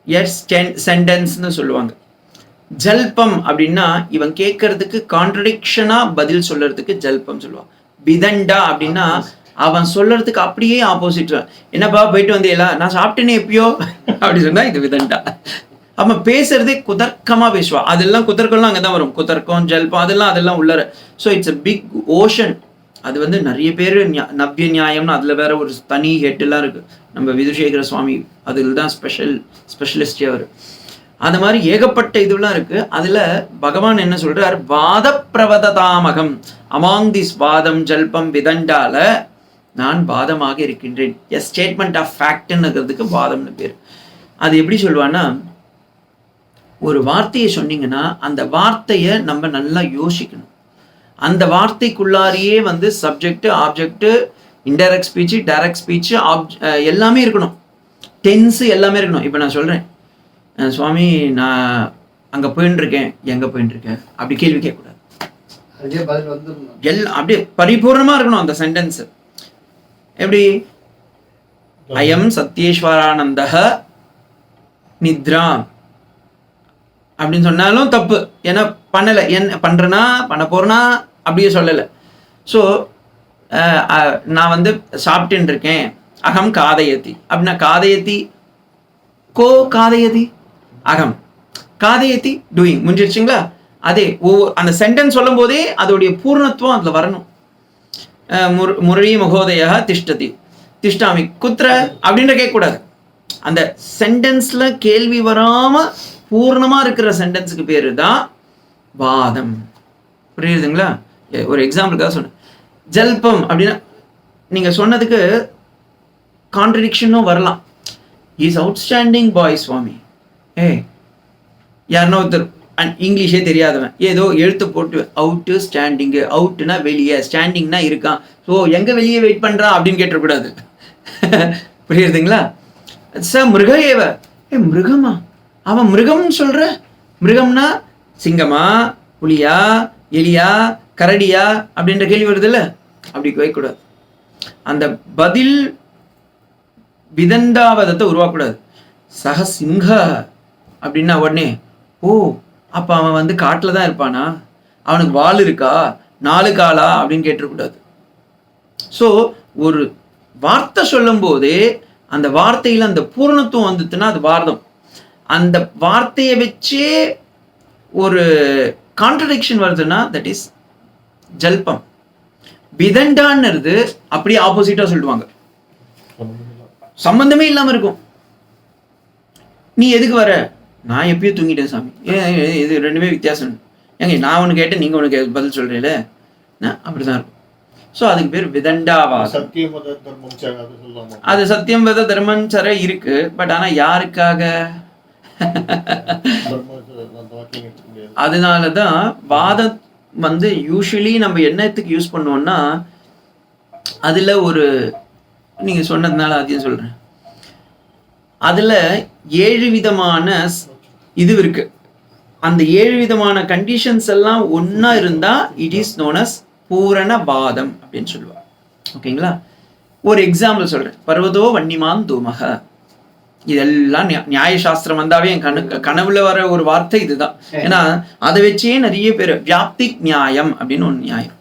எஸ் சென்டென்ஸ்னு சொல்லுவாங்க. ஜல்பம் அப்படின்னா இவன் கேட்கறதுக்கு கான்ட்ரடிக்ஷனா பதில் சொல்றதுக்கு ஜல்பம் சொல்லுவான். விதண்டா அப்படின்னா அவன் சொல்றதுக்கு அப்படியே ஆப்போசிட். என்னப்பா போயிட்டு வந்தீங்களா, நான் சாப்பிட்டேனே எப்பயோ அப்படி சொன்னா இது விதண்டா. அவன் பேசுறதே குதர்க்கமா பேசுவான். அதெல்லாம் குதர்க்கம்லாம் அங்கதான் வரும். குதர்க்கம், ஜல்பம் அதெல்லாம் உள்ளற. So it's a big ocean. அது வந்து நிறைய பேர் நவ்ய நியாயம்னு அதுல வேற ஒரு தனி ஹெட்லாம் இருக்கு. நம்ம விதுசேகர சுவாமி அதில் தான் ஸ்பெஷலிஸ்டே அவர். அந்த மாதிரி ஏகப்பட்ட இதுலாம் இருக்கு. அதுல பகவான் என்ன சொல்றார், வாத பிரவததாமகம் அமாங் திஸ் வாதம் ஜல்பம் விதண்டால நான் வாதமாக இருக்கின்றேன். எ ஸ்டேட்மெண்ட் ஆஃப் ஃபேக்ட்னுங்கிறதுக்கு வாதம்னு பேர். அது எப்படி சொல்லுவான்னா, ஒரு வார்த்தையை சொன்னீங்கன்னா அந்த வார்த்தையை நம்ம நல்லா யோசிக்கணும். அந்த வார்த்தைக்குள்ளாரியே வந்து subject, object, indirect speech, direct speech, எல்லாமே இருக்கணும். டென்ஸு எல்லாமே இருக்கணும். இப்போ நான் சொல்றேன், சுவாமி நான் அங்கே போயின்னு இருக்கேன், எங்கே போயின்னு இருக்கேன் அப்படி கேள்வி கேட்கக்கூடாது. அப்படியே பரிபூர்ணமாக இருக்கணும் அந்த சென்டென்ஸ். எப்படி, அயம் சத்யேஸ்வரானந்த நித்ரா அப்படின்னு சொன்னாலும் தப்பு. ஏன்னா பண்ணலை, என்ன பண்ணுறேன்னா பண்ண போறேன்னா அப்படியே சொல்லலை. ஸோ நான் வந்து சாப்பிட்டுன்னு இருக்கேன், அகம் காதயதி அப்படின்னா காதயதி கோ காதயதி அகம் காதயதி டூயிங் முடிஞ்சிருச்சுங்களா. அதே அந்த சென்டென்ஸ் சொல்லும் போதே அதோடைய பூர்ணத்துவம் அதில் வரணும். முரளி மகோதயா திஷ்டதி திஷ்டாமி குத்ர அப்படின்ற கேட்கக்கூடாது. அந்த சென்டென்ஸ்ல கேள்வி வராம பூர்ணமா இருக்கிற சென்டென்ஸுக்கு பேரு தான் வாதம். புரியுதுங்களா? ஒரு எக்ஸாம்பிளுக்காக சொன்னேன். ஜல்பம் அப்படின்னா நீங்க சொன்னதுக்கு கான்ட்ரடிக்ஷனும் வரலாம். இஸ் அவுட்ஸ்டாண்டிங் பாய் சுவாமி. யாருன்னா ஒருத்தர் இங்கிலீஷே தெரியாதவன் ஏதோ எழுத்து போட்டு அவுட்டு ஸ்டாண்டிங்கு, அவுட்டுனா வெளியே, ஸ்டாண்டிங்னா இருக்கான், ஸோ எங்க வெளியே வெயிட் பண்றான் அப்படின்னு கேட்டக்கூடாது. புரியுதுங்களா? மிருக ஏவ, மிருகமா, அவன் மிருகம்னு சொல்ற, மிருகம்னா சிங்கமா, புலியா, எலியா, கரடியா அப்படின்ற கேள்வி வருது இல்ல, அப்படி வைக்கக்கூடாது. அந்த பதில் விதண்டாவதத்தை உருவாக்கக்கூடாது. சக சிங்க அப்படின்னா உடனே ஓ அப்ப அவன் வந்து காட்டுல தான் இருப்பானா, அவனுக்கு வால் இருக்கா, 4 காலா அப்படின்னு கேட்டுக்கூடாது. ஸோ ஒரு வார்த்தை சொல்லும் போதே அந்த வார்த்தையில அந்த பூர்ணத்துவம் வந்துச்சுன்னா அது வாதம். அந்த வார்த்தையை வச்சே ஒரு கான்ட்ரடிக்ஷன் வருதுன்னா தட் இஸ் ஜல்பம். விதண்டான்னுறது அப்படியே ஆப்போசிட்டா சொல்லுவாங்க, சம்பந்தமே இல்லாம இருக்கும். நீ எதுக்கு வர, நான் எப்பயும் தூங்கிட்டேன் சாமி. இது ரெண்டுமே வித்தியாசம். ஏங்க நான் ஒன்று கேட்டேன், நீங்க ஒன்று பதில் சொல்றீல, அப்படிதான் இருக்கும். ஸோ அதுக்கு பேர் விதண்டாவாதம். அது சத்தியம் வத தர்மம் சர இருக்கு. பட் ஆனா யாருக்காக? அதனாலதான் வாதம் வந்து யூஸ்வலி நம்ம என்னத்துக்கு யூஸ் பண்ணுவோம்னா, அதுல ஒரு நீங்க சொன்னதுனால அதையும் சொல்றேன். அதுல 7 விதமான இது இருக்கு. அந்த 7 விதமான கண்டிஷன்ஸ் எல்லாம் ஒன்னா இருந்தா இட் இஸ் நோன் அஸ் பூரண வாதம் அப்படின்னு சொல்லுவாங்க. ஓகேங்களா? ஒரு எக்ஸாம்பிள் சொல்றேன். பர்வதோ வன்னிமான் தூமக, இதெல்லாம் நியாயசாஸ்திரம் வந்தாவே என் கனவுல வர ஒரு வார்த்தை இதுதான். ஏன்னா அதை வச்சே நிறைய பேர் வியாப்தி நியாயம் அப்படின்னு ஒரு நியாயம்.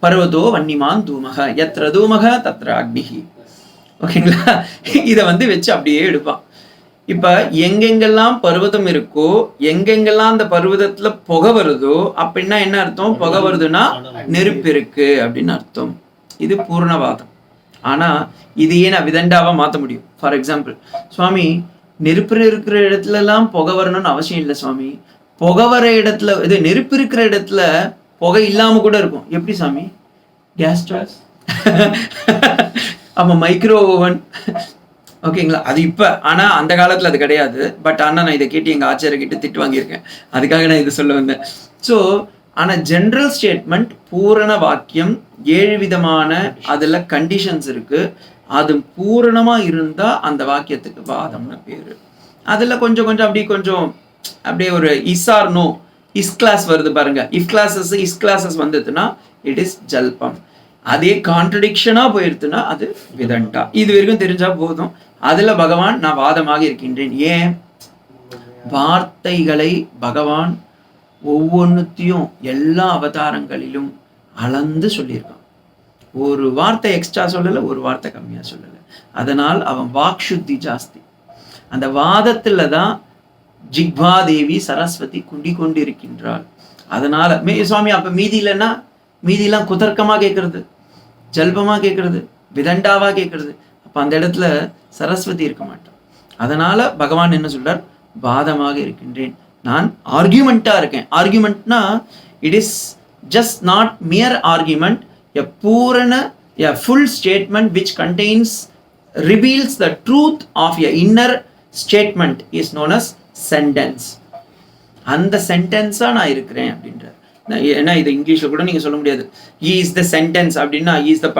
பர்வதோ வன்னிமான் தூமக எத்திர தூமக தத்ர அக்னிஹி. ஓகேங்களா? இதை வந்து வச்சு அப்படியே எடுப்பான். இப்ப எங்கெங்கெல்லாம் பர்வதம் இருக்கோ, எங்கெங்கெல்லாம் அந்த பர்வதத்துல புகை வருதோ அப்படின்னா என்ன அர்த்தம்? புகை வருதுன்னா நெருப்பு இருக்கு அப்படின்னு அர்த்தம். இது பூர்ணவாதம். ஆனா இதையே நான் விதண்டாவா மாத்த முடியும். ஃபார் எக்ஸாம்பிள், சுவாமி நெருப்பு இருக்கிற இடத்துல எல்லாம் புகை வரணும்னு அவசியம் இல்லை சுவாமி. புகை வர இடத்துல, இது நெருப்பு இருக்கிற இடத்துல புகை இல்லாம கூட இருக்கும். எப்படி சாமி? கேஸ் ஸ்டவ், அப்ப மைக்ரோ ஓவன், ஓகேங்களா? அது இப்ப. ஆனா அந்த காலத்துல அது கிடையாது. பட் ஆனா நான் இதை கேட்டு எங்க ஆச்சாரிய கிட்ட திட்டு வாங்கியிருக்கேன். அதுக்காக நான் இதை சொல்ல வந்தேன். ஸோ ஆனா ஜெனரல் ஸ்டேட்மெண்ட் பூரண வாக்கியம் 7 விதமான அதுல கண்டிஷன்ஸ் இருக்கு. அது பூரணமா இருந்தா அந்த வாக்கியத்துக்கு வாதம்னு பேரு. அதுல கொஞ்சம் கொஞ்சம் அப்படியே ஒரு is are no, is clause வருது பாருங்க. இஃப் கிளாஸஸ் இஸ் கிளாஸஸ் வந்ததுன்னா இட் இஸ் ஜல்பம். அதே கான்ட்ரடிக்ஷனா போயிருதுன்னா அது விதண்டா. இது வரைக்கும் தெரிஞ்சா போதும். அதுல பகவான் நான் வாதமாக இருக்கின்றேன். ஏன்? வார்த்தைகளை பகவான் ஒவ்வொன்றுத்தையும் எல்லா அவதாரங்களிலும் அளந்து சொல்லியிருக்கான். ஒரு வார்த்தை எக்ஸ்ட்ரா சொல்லலை, ஒரு வார்த்தை கம்மியா சொல்லலை. அதனால் அவன் வாக் சுத்தி ஜாஸ்தி. அந்த வாதத்துல தான் ஜிக்வா தேவி சரஸ்வதி குண்டி கொண்டிருக்கின்றாள். அதனால சுவாமி அப்ப மீதி இல்லைன்னா மீதியெல்லாம் குதர்க்கமா கேட்கறது, ஜல்பமா கேட்கறது, விதண்டாவா கேட்கறது. அப்ப அந்த இடத்துல சரஸ்வதி இருக்க மாட்டான். அதனால பகவான் என்ன சொல்றார்? வாதமாக இருக்கின்றேன், நான் ஆர்கியூமெண்டா இருக்கேன். ஆர்கியூமெண்ட்னா it is just not mere argument, a பூரண a full statement which contains reveals the truth of your inner statement is known as sentence. அந்த சென்டென்ஸா நான் இருக்கிறேன் அப்படின்றார். ஏன்னா இது இங்கிலீஷ்ல கூட நீங்க சொல்ல முடியாது. he is the sentence அப்படின்னா he is the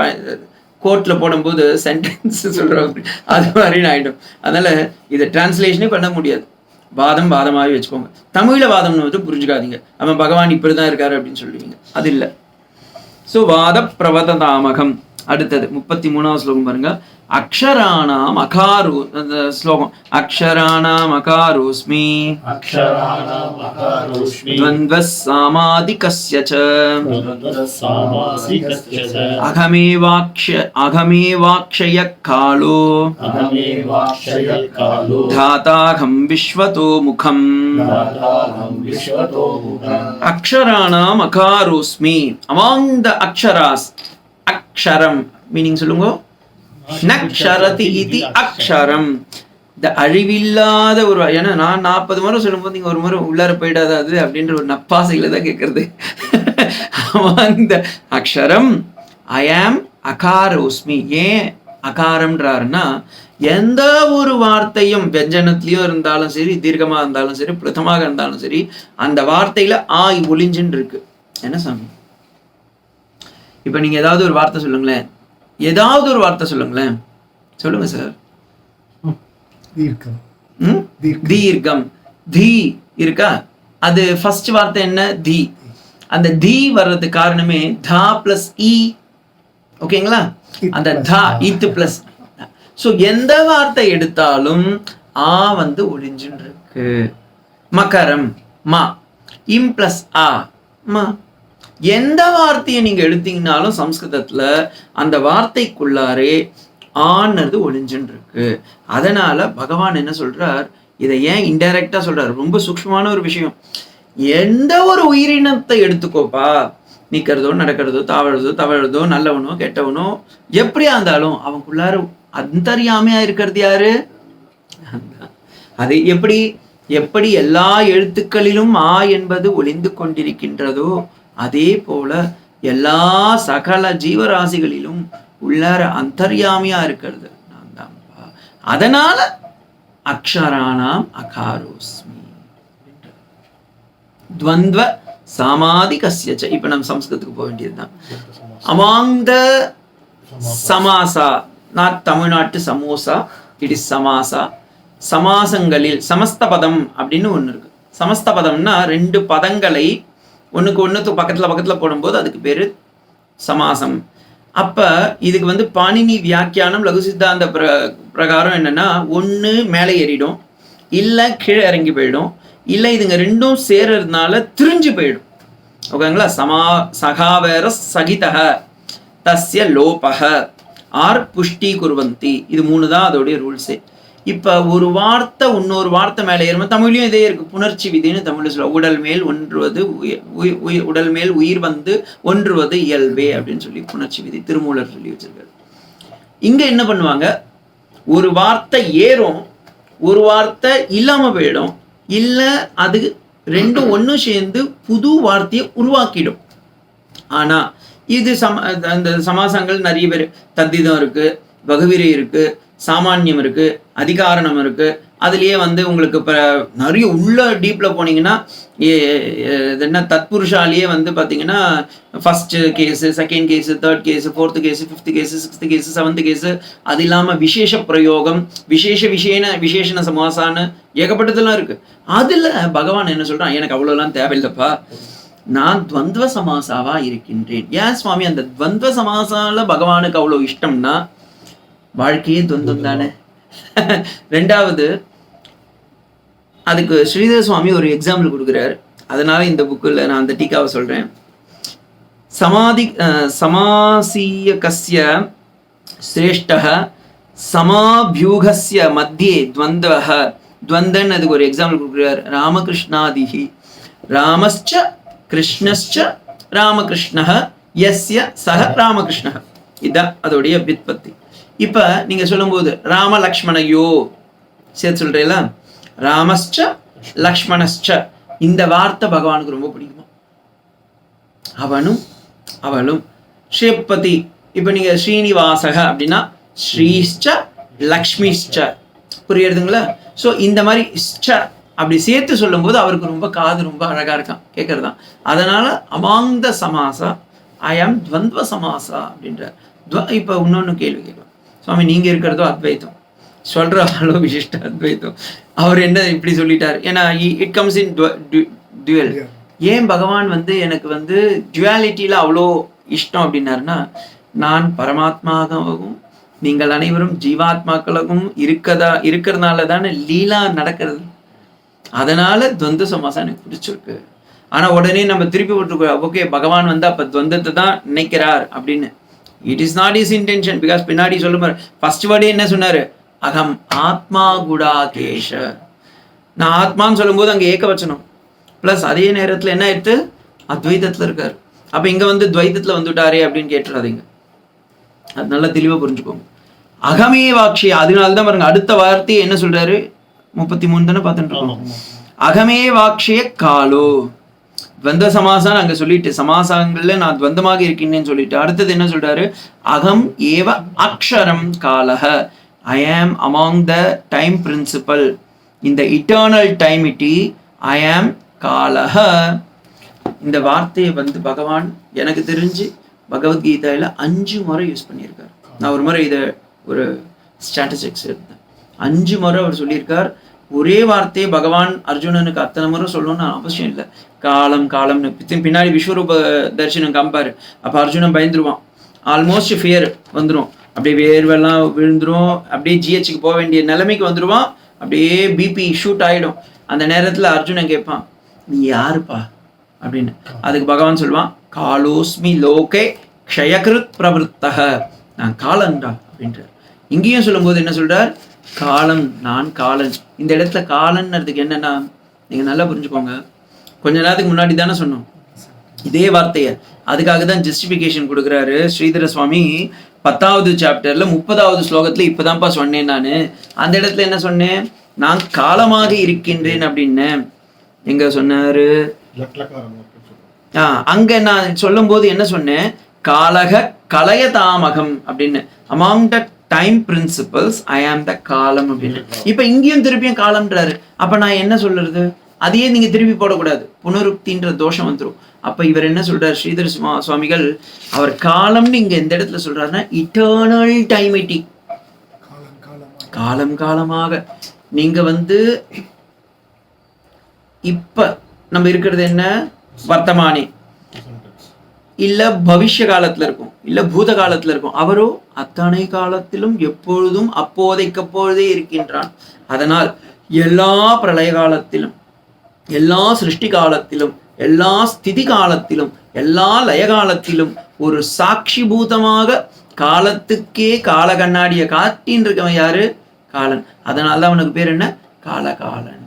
கோர்ட்ல போடும்போது சென்டென்ஸ் சொல்றோம், அது மாதிரி ஆயிடும். அதனால இதை டிரான்ஸ்லேஷனே பண்ண முடியாது. வாதம் வாதமாகவே வச்சுக்கோங்க. தமிழ்ல வாதம்னு வந்து புரிஞ்சுக்காதீங்க. அவன் பகவான் இப்படிதான் இருக்காரு அப்படின்னு சொல்லுவீங்க, அது இல்லை. ஸோ வாத பிரவததாமகம். அடுத்தது 33வது ஸ்லோகம் பாருங்க. அக்ஷராணாம் அகாரு, அந்த ஸ்லோகம் அக்ஷராணாம் அகாரோஸ்மி த்வந்த்வ சாமாதிகஸ்ய ச அகமேவாக்ஷய காலோ தாதாகம் விஸ்வதோ முகம். அக்ஷராணாம் அகாரோஸ்மி. among the அக்ஷராஸ், அக்ஷரம் மீனிங் சொல்லுங்க. நக்ஷரதி இதி அக்ஷரம், இந்த அழிவில்லாத ஒரு. ஏன்னா நான் 40 முறை சொல்லும்போது நீங்க ஒரு முறை உள்ளார போயிடாது அது அப்படின்ற ஒரு நப்பாசையில தான் கேட்கறது. அந்த அக்ஷரம் ஐ ஆம் அகாரோஸ்மி. ஏன் அகாரம்ன்றாருன்னா எந்த ஒரு வார்த்தையும் வியஞ்சனத்திலயோ இருந்தாலும் சரி, தீர்க்கமா இருந்தாலும் சரி, பிருத்தமாக இருந்தாலும் சரி, அந்த வார்த்தையில ஆய் ஒளிஞ்சுன்னு இருக்கு. என்ன சாமி? இப்ப நீங்க ஏதாவது ஒரு வார்த்தை சொல்லுங்களேன், ஏதாவது ஒரு வார்த்தை சொல்லுங்களேன், சொல்லுங்க சார். தீர்க்கம், தி இருக்கா? அது ஃபர்ஸ்ட் வார்த்தை என்ன? தி. அந்த தி வர்றதுக்கு காரணமே தா பிளஸ் இ. ஓகேங்களா? அந்த தா இத் பிளஸ். ஸோ எந்த வார்த்தை எடுத்தாலும் ஆ வந்து ஒளிஞ்சுன்னு இருக்கு. மகரம் மா, இம் பிளஸ் ஆ மா. எந்த வார்த்தையை நீங்க எடுத்தீங்கன்னாலும் சம்ஸ்கிருதத்துல அந்த வார்த்தைக்குள்ளாரே ஆனது ஒளிஞ்சுன்னு இருக்கு. அதனால பகவான் என்ன சொல்றார்? இதை ஏன் இன்டைரக்டா சொல்றாரு? ரொம்ப சூக்ஷ்மமான ஒரு விஷயம். எந்த ஒரு உயிரினத்தை எடுத்துக்கோப்பா, நிக்கிறதோ நடக்கிறதோ தவறதோ நல்லவனோ கெட்டவனோ எப்படியா இருந்தாலும் அவனுக்குள்ளார அந்தர்யாமையா இருக்கிறது யாரு? அது எப்படி எல்லா எழுத்துக்களிலும் ஆ என்பது ஒளிந்து கொண்டிருக்கின்றதோ அதே போல எல்லா சகல ஜீவராசிகளிலும் உள்ளார அந்தர்யாமியா இருக்கிறது நான் தான். அதனால அக்ஷராணாம் அகாரோஸ்மி. துவந்த்வ சாமாதிகஸ்ய ச. இப்ப நம்ம சம்ஸ்கிருதத்துக்கு போக வேண்டியதுதான். அமாங் த சமாசா, நாட் தமிழ்நாட்டு சமோசா, இட் இஸ் சமாசா. சமாசங்களில் சமஸ்த பதம் அப்படின்னு ஒண்ணு இருக்கு. சமஸ்த பதம்னா 2 பதங்களை ஒண்ணுக்கு ஒண்ணு பக்கத்துல போடும்போது அதுக்கு பேரு சமாசம். அப்ப இதுக்கு வந்து பாணினி வியாக்கியானம் லகு சித்தாந்த பிரகாரம் என்னன்னா, ஒண்ணு மேலே ஏறிடும், இல்ல கீழே இறங்கி போயிடும், இல்ல இதுங்க ரெண்டும் சேர்றதுனால திரிஞ்சு போயிடும். ஓகேங்களா? சகாவேர சகிதஹ தஸ்ய லோபஹ ஆர் புஷ்டி குர்வந்தி. இது 3 தான் அதோடைய ரூல்ஸே. இப்ப ஒரு வார்த்தை இன்னொரு வார்த்தை மேலே ஏறும். தமிழ்லயும் இதே இருக்கு, புணர்ச்சி விதின்னு தமிழ்ல சொல்ல. உடல் மேல் ஒன்றுவது உடல் மேல் உயிர் வந்து ஒன்றுவது இயல்பே அப்படின்னு சொல்லி புணர்ச்சி விதி திருமூலர் சொல்லி வச்சிருக்காரு. இங்க என்ன பண்ணுவாங்க? ஒரு வார்த்தை ஏறும், ஒரு வார்த்தை இல்லாம போயிடும், இல்ல அது ரெண்டும் ஒண்ணு சேர்ந்து புது வார்த்தையை உருவாக்கிடும். ஆனா இது அந்த சமாசங்கள் நிறைய பேர் தத்திதம் இருக்கு, வகுவிரை இருக்கு, சாமானியம் இருக்கு, அதிகாரணம் இருக்கு. அதுலயே வந்து உங்களுக்கு இப்போ நிறைய உள்ள டீப்ல போனீங்கன்னா இது என்ன தத்புருஷாலேயே வந்து பார்த்தீங்கன்னா first case, second case, third case, fourth case, fifth case, sixth case, seventh case, அது இல்லாமல் விசேஷ பிரயோகம், விசேஷண சமாசான்னு ஏகப்பட்டதெல்லாம் இருக்கு. அதுல பகவான் என்ன சொல்றான், எனக்கு அவ்வளோலாம் தேவையில்லைப்பா, நான் துவந்துவ சமாசாவா இருக்கின்றேன். ஏன் சுவாமி அந்த துவந்துவ சமாசால பகவானுக்கு அவ்வளோ இஷ்டம்னா வாழ்க்கையே துவந்தம் தானே. ரெண்டாவது அதுக்கு ஸ்ரீதர சுவாமி ஒரு எக்ஸாம்பிள் கொடுக்குறாரு. அதனால இந்த புக்கில் நான் அந்த டீக்காவை சொல்றேன். சமாசீயகஸ்ய சிரேஷ்டः சமாபியூகஸ்ய மத்தியே துவந்தவः. துவந்தன் அதுக்கு ஒரு எக்ஸாம்பிள் கொடுக்குறாரு. ராமகிருஷ்ணாதிஹி ராமஸ்ச கிருஷ்ணஸ்ச ராமகிருஷ்ணः யஸ்ய சஹ ராமகிருஷ்ணः. இதுதான் அதோடைய வித்பத்தி. இப்ப நீங்க சொல்லும்போது ராம லக்ஷ்மணையோ சேர்த்து சொல்றீங்களா, ராமஸ்ச லக்ஷ்மணஸ்ச, இந்த வார்த்தை பகவானுக்கு ரொம்ப பிடிக்குமா. அவனும் அவளும். ஸ்ரீபதி, இப்ப நீங்க ஸ்ரீனிவாசக அப்படின்னா ஸ்ரீஷ்ச லக்ஷ்மிஷ்ச, புரியுதுங்களா? ஸோ இந்த மாதிரி அப்படி சேர்த்து சொல்லும் போது அவருக்கு ரொம்ப காது ரொம்ப அழகா இருக்கான் கேட்கறதான். அதனால அமாங் த சமாசா ஐ ஆம் துவந்துவ சமாசா அப்படின்ற. இப்ப இன்னொன்னு கேள்வி கேட்கலாம், சுவாமி நீங்க இருக்கிறதோ அத்வைத்தம், சொல்ற ஆளோ விசிஷ்ட அத்வைத்தம், அவர் என்ன இப்படி சொல்லிட்டார். ஏன்னா இட் கம்ஸ் இன் டுவல். ஏன் பகவான் வந்து எனக்கு வந்து டுவாலிட்டியில அவ்வளோ இஷ்டம் அப்படின்னாருன்னா, நான் பரமாத்மாகவும் நீங்கள் அனைவரும் ஜீவாத்மாக்களுக்கும் இருக்கிறதுனால தானே லீலா நடக்கிறது. அதனால துவந்த சமாசம் எனக்கு பிடிச்சிருக்கு. ஆனா உடனே நம்ம திருப்பி விட்டுருக்கோம், ஓகே பகவான் வந்து அப்ப துவந்தத்தை தான் நினைக்கிறார் அப்படின்னு. It is not is intention. Because பின்னாடி சொல்லுவார், ஃபர்ஸ்ட் வேர்டே என்ன சொன்னாரு, அகம் ஆத்மா குடாகேஷ. நான் ஆத்மான்னு சொல்லும்போது அங்கே ஏகவச்சனம் பிளஸ் அதே நேரத்தில் என்ன ஆயிடுத்து, அத்வைதத்தில் இருக்காரு. அப்ப இங்க வந்து துவைதத்துல வந்துட்டாரே அப்படின்னு கேட்டுறாதீங்க, அது நல்லா தெளிவா புரிஞ்சுக்கோங்க. அகமே வாட்சிய, அதனால்தான் பாருங்க அடுத்த வார்த்தையை என்ன சொல்றாரு, 33 தானே பார்த்துட்டு இருக்கோம். அகமே வாட்சிய காலோ, துவந்த சமாசான்னு அங்க சொல்லிட்டு சமாசங்கள்ல நான் துவந்தமாக இருக்கேன்னு சொல்லிட்டு அடுத்தது என்ன சொல்றாரு, அகம் ஏவ அக்ஷரம் காலஹ, ஐ ஆம் அமாங் த டைம் பிரின்சிபல், இந்த இட்டர்னல் டைமிட்டி ஐ ஆம் காலஹ. இந்த வார்த்தையை வந்து பகவான் எனக்கு தெரிஞ்சு பகவத்கீதையில 5 முறை யூஸ் பண்ணியிருக்காரு. நான் ஒரு முறை இதை ஒரு ஸ்ட்ராட்டஜிக்ஸ் எடுத்தேன், 5 முறை அவர் சொல்லியிருக்கார். ஒரே வார்த்தையை பகவான் அர்ஜுனனுக்கு அத்தனை முறை சொல்லணும்னு அவசியம் இல்லை. காலம் காலம்னு பின்னாடி விஸ்வரூப தரிசனம் காமிப்பாரு. அப்ப அர்ஜுனன் பயந்துருவான், ஆல்மோஸ்ட் ஃபியர் வந்துடும், அப்படியே வேர்வெல்லாம் விழுந்துரும், அப்படியே ஜிஹெச்சுக்கு போக வேண்டிய நிலைமைக்கு வந்துடுவான், அப்படியே பிபி ஷூட் ஆயிடும். அந்த நேரத்துல அர்ஜுனன் கேட்பான், நீ யாருப்பா அப்படின்னு. அதுக்கு பகவான் சொல்லுவான், காலோஸ்மி லோகே க்ஷயகிருத் பிரவருத்தக, நான் காலன்டா அப்படின்றார். இங்கேயும் சொல்லும்போது என்ன சொல்றார், காலம், நான் காலன். இந்த இடத்துல காலன்னுறதுக்கு என்னன்னா, நீங்க நல்லா புரிஞ்சுக்கோங்க, கொஞ்ச நேரத்துக்கு முன்னாடி தானே சொன்னோம் இதே வார்த்தைய. அதுக்காக தான் ஜஸ்டிபிகேஷன் கொடுக்குறாரு ஸ்ரீதர சுவாமி 10வது சாப்டர்ல 30வது ஸ்லோகத்துல. இப்பதான்ப்பா சொன்னேன் நானு, அந்த இடத்துல என்ன சொன்னேன், நான் காலமாக இருக்கின்றேன் அப்படின்னு எங்க சொன்னாரு. அங்க நான் சொல்லும் போது என்ன சொன்னேன், காலக கலய தாமகம் அப்படின்னு, அமாங் த டைம் பிரின்சிபல்ஸ் ஐ ஆம் த காலம் அப்படின்னு. இப்ப இங்கேயும் திருப்பியும் காலம்ன்றாரு. அப்ப நான் என்ன சொல்றது, அதையே நீங்க திருப்பி போடக்கூடாது, புனருக்தின்ற தோஷம் வந்துடும். அப்ப இவர் என்ன சொல்றாரு ஸ்ரீதர சுவாமிகள், அவர் காலம்னு இங்க எந்த இடத்துல சொல்றாருன்னா இட்டர்னல் டைமிட்டி, காலம் காலமாக. நீங்க வந்து இப்ப நம்ம இருக்கிறது என்ன, வர்த்தமானி இல்ல பவிஷ்ய காலத்துல இருக்கும், இல்ல பூத காலத்துல இருக்கும். அவரோ அத்தனை காலத்திலும் எப்பொழுதும் அப்போதைக்கப்பொழுதே இருக்கின்றான். அதனால் எல்லா பிரளய காலத்திலும், எல்லா சிருஷ்டி காலத்திலும், எல்லா ஸ்திதி காலத்திலும், எல்லா லய காலத்திலும் ஒரு சாட்சி பூதமாக காலத்துக்கே கால கண்ணாடிய காட்டின்னு இருக்கவன் யாரு, காலன். அதனால்தான் அவனுக்கு பேர் என்ன, காலகாலன்.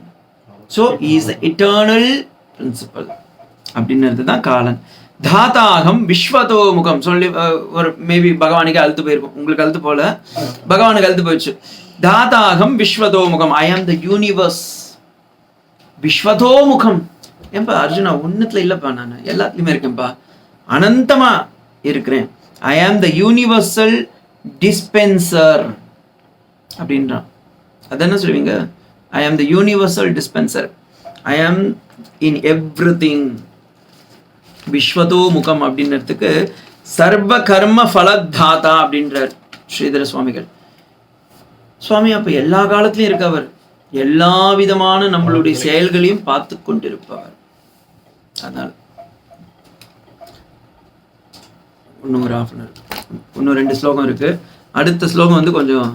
ஸோ இஸ் இட்டர்னல் பிரின்சிபல் அப்படின்றது தான் காலன். தாத்தாகம் விஸ்வதோ முகம் சொல்லி ஒரு மேபி பகவானுக்கு அழுத்து போயிருக்கும், உங்களுக்கு அழுத்து போல, பகவானுக்கு அழுத்து போயிடுச்சு. தாத்தாகம் விஸ்வதோ முகம், ஐ ஆம் த யூனிவர்ஸ். விஸ்வதோ முகம், ஏன்பா அர்ஜுனா ஒன்னுத்துல இல்லப்பா, நான் எல்லாத்துலயுமே இருக்கேன்ப்பா, அனந்தமா இருக்கிறேன். ஐ ஆம் த யூனிவர்சல் டிஸ்பென்சர். அப்படின்றான். அது என்ன சொல்லுவீங்க? ஐ ஆம் த யூனிவர்சல் டிஸ்பென்சர், ஐ ஆம் இன் எவ்ரிதிங். விஸ்வதோ முகம் அப்படின்றதுக்கு சர்வ கர்ம ஃபலத்தாதா அப்படின்றார் ஸ்ரீதர சுவாமிகள். சுவாமி அப்ப எல்லா காலத்திலும் இருக்கவர், எல்லா விதமான நம்மளுடைய செயல்களையும் பார்த்து கொண்டிருப்பவர். அதனால இன்னும் ஒரு ஹாஃப் அன் ஹவர், இன்னும் 2 ஸ்லோகம் இருக்கு. அடுத்த ஸ்லோகம் வந்து கொஞ்சம்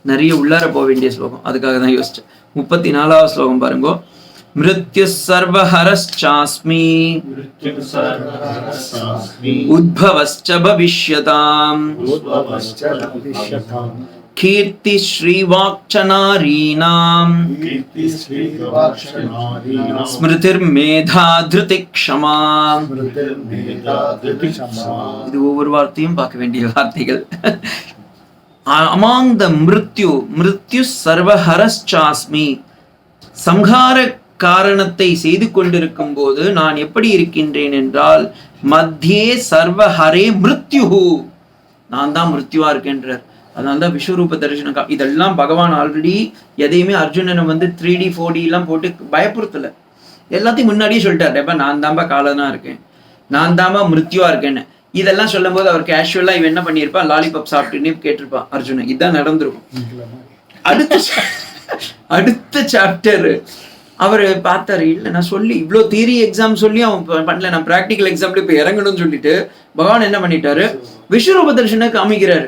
நிறைய உள்ளார போக வேண்டிய ஸ்லோகம், அதுக்காக தான் யோசிச்சேன். 34வது ஸ்லோகம் பாருங்க. மிருத்யு சர்வஹரஸ்சாஸ்மி உத்பவஸ்ச பவிஷ்யதாம் கீர்த்தி ஸ்ரீவாக்சநாரீணாம் ஸ்மிருதிர் மேதா திருதி க்ஷமா. இது ஒவ்வொரு வார்த்தையும் பார்க்க வேண்டிய வார்த்தைகள். அமாங் த மிருத்யு சர்வஹரஸ்சாஸ்மி, சம்ஹார காரணத்தை செய்து கொண்டிருக்கும் போது நான் எப்படி இருக்கின்றேன் என்றால், மத்தியே சர்வஹரே மிருத்யுஹு, நான் தான் மிருத்யுவா இருக்கின்றார். அதனால தான் விஸ்வரூப தரிசனம். இதெல்லாம் பகவான் ஆல்ரெடி எதையுமே அர்ஜுனனை வந்து 3D 4D எல்லாம் போட்டு பயப்படுத்தல, எல்லாத்தையும் முன்னாடியே சொல்லிட்டார். நான் தான்பா காலனா இருக்கேன், நான் தான்பா மிருத்யுவா இருக்கேன்னு. இதெல்லாம் சொல்லும் போது அவர் கேஷுவலா இவன் என்ன பண்ணியிருப்பான், லாலிபாப் சாப்பிட்டுன்னு கேட்டிருப்பான் அர்ஜுனன். இதுதான் நடந்திருக்கும். அடுத்த சாப்டர் அவர் பார்த்தாரு, இல்லை நான் சொல்லி இவ்வளோ தியரி எக்ஸாம் சொல்லி அவன் பண்ணல, நான் ப்ராக்டிக்கல் எக்ஸாம்ல இப்போ இறங்கணும்னு சொல்லிட்டு பகவான் என்ன பண்ணிட்டாரு, விஸ்வரூப தரிசனம் காமிக்கிறாரு.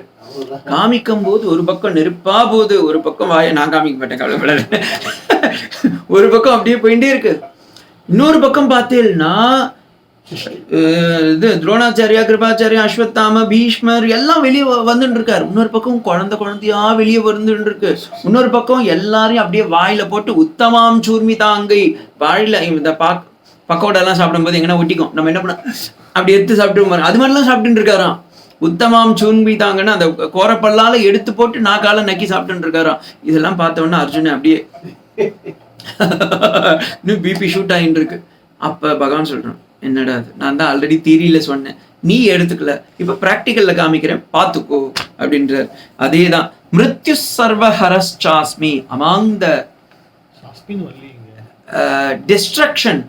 காமிக்கும் போது ஒரு பக்கம் நெருப்பா போகுது, ஒரு பக்கம் வாயை நான் காமிக்க மாட்டேன் கவலைப்பட, ஒரு பக்கம் அப்படியே போயிட்டே இருக்கு. இன்னொரு பக்கம் பார்த்தேன்னா இது துரோணாச்சாரியா, கிருபாச்சாரியா, அஸ்வத்தாம, பீஷ்மர் எல்லாம் வெளியே வந்துட்டு இருக்காரு. இன்னொரு பக்கம் குழந்தையா வெளியே வந்துட்டு இருக்கு. இன்னொரு பக்கம் எல்லாரையும் அப்படியே வாயில போட்டு உத்தமாம் சூர்மி தாங்கை, வாயில இந்த பக்கோட எல்லாம் சாப்பிடும் போது எங்கன்னா ஒட்டிக்கும், நம்ம என்ன பண்ண அப்படி எடுத்து சாப்பிட்டு அது மாதிரிலாம் சாப்பிட்டு இருக்காராம். உத்தமாம் சூர்மி தாங்கன்னு அந்த கோரப்பல்லால எடுத்து போட்டு நாக்கால நக்கி சாப்பிட்டு இருக்காராம். இதெல்லாம் பார்த்தோன்னா அர்ஜுனன் அப்படியே இன்னும் பிபி ஷூட் ஆகிட்டு இருக்கு. அப்ப பகவான் சொல்றான், என்னடா அது, நான் தான் ஆல்ரெடி தியரியில சொன்னேன், நீ எடுத்துக்கல, இப்ப பிராக்டிக்கல்ல காமிக்கிறேன் பாத்துக்கோ அப்படின்றார். அதேதான் மிருத்யு சர்வஹரஸ்சாஸ்மி, அமாங் த டிஸ்ட்ரக்ஷன்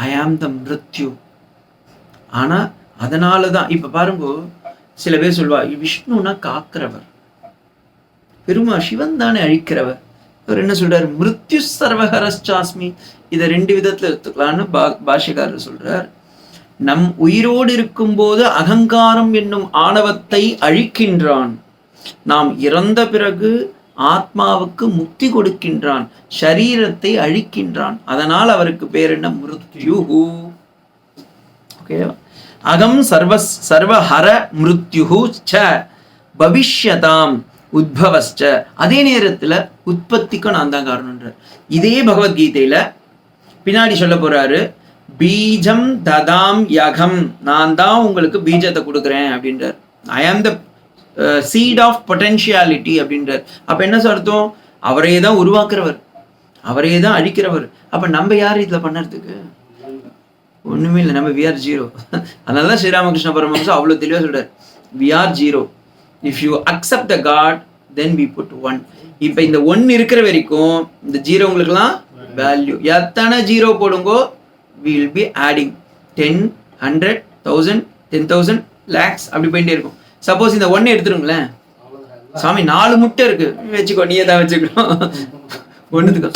ஐ ஆம் த மிருத்யு. ஆனா அதனாலதான் இப்ப பாருங்க, சில பேர் சொல்வா விஷ்ணுனா காக்கிறவர், பெருமா சிவன் தானே அழிக்கிறவர். அவர் என்ன சொல்றாரு, மிருத்யு சர்வஹரஸ்சாஸ்மி. இதை 2 விதத்துல எடுத்துக்கலான்னு பாஷ்யக்காரர் சொல்றார். நம் உயிரோடு இருக்கும் போது அகங்காரம் என்னும் ஆணவத்தை அழிக்கின்றான், நாம் இறந்த பிறகு ஆத்மாவுக்கு முக்தி கொடுக்கின்றான், சரீரத்தை அழிக்கின்றான். அதனால் அவருக்கு பேர் என்ன, மிருத்யுஹு. ஓகேவா? அகம் சர்வஹர மிருத்யுஹு ச பவிஷ்யதாம் உத்பவஸ்ச. அதே நேரத்துல உற்பத்திக்கும் நான் தான் காரணம்ன்ற. இதே பகவத்கீதையில பின்னாடி சொல்ல போறாரு, பீஜம் ததாம் யகம், நான் தான் உங்களுக்கு பீஜத்தை கொடுக்குறேன் அப்படின்றார். ஐ ஆம் த சீட் ஆஃப் பொட்டென்ஷியாலிட்டி அப்படின்றார். அப்ப என்ன அர்த்தம், அவரே தான் உருவாக்குறவர், அவரே தான் அழிக்கிறவர். அப்ப நம்ம யார் இதுல பண்ணறதுக்கு? ஒண்ணுமே இல்லை, நம்ம வி ஆர் ஜீரோ. அதனாலதான் ஸ்ரீராமகிருஷ்ண பரமஹம்சர் அவ்வளவு தெளிவா சொல்றாரு, we are zero. If you accept the god then we put 1. இப்ப இந்த 1 இருக்கிற வரைக்கும் இந்த ஜீரோங்களுக்கெல்லாம் வேல்யூ. எத்தனை ஜீரோ போடுங்கோ, we will be adding 10, 100, 1000, 10,000, lakhs அப்படி போயிட்டே இருக்கும். சப்போஸ் இந்த 1 எடுத்துருங்களேன், சாமி 4 முட்டை இருக்கு வச்சுக்கோ, நீயே தான் வச்சுக்கணும் ஒண்ணுதுக்கு.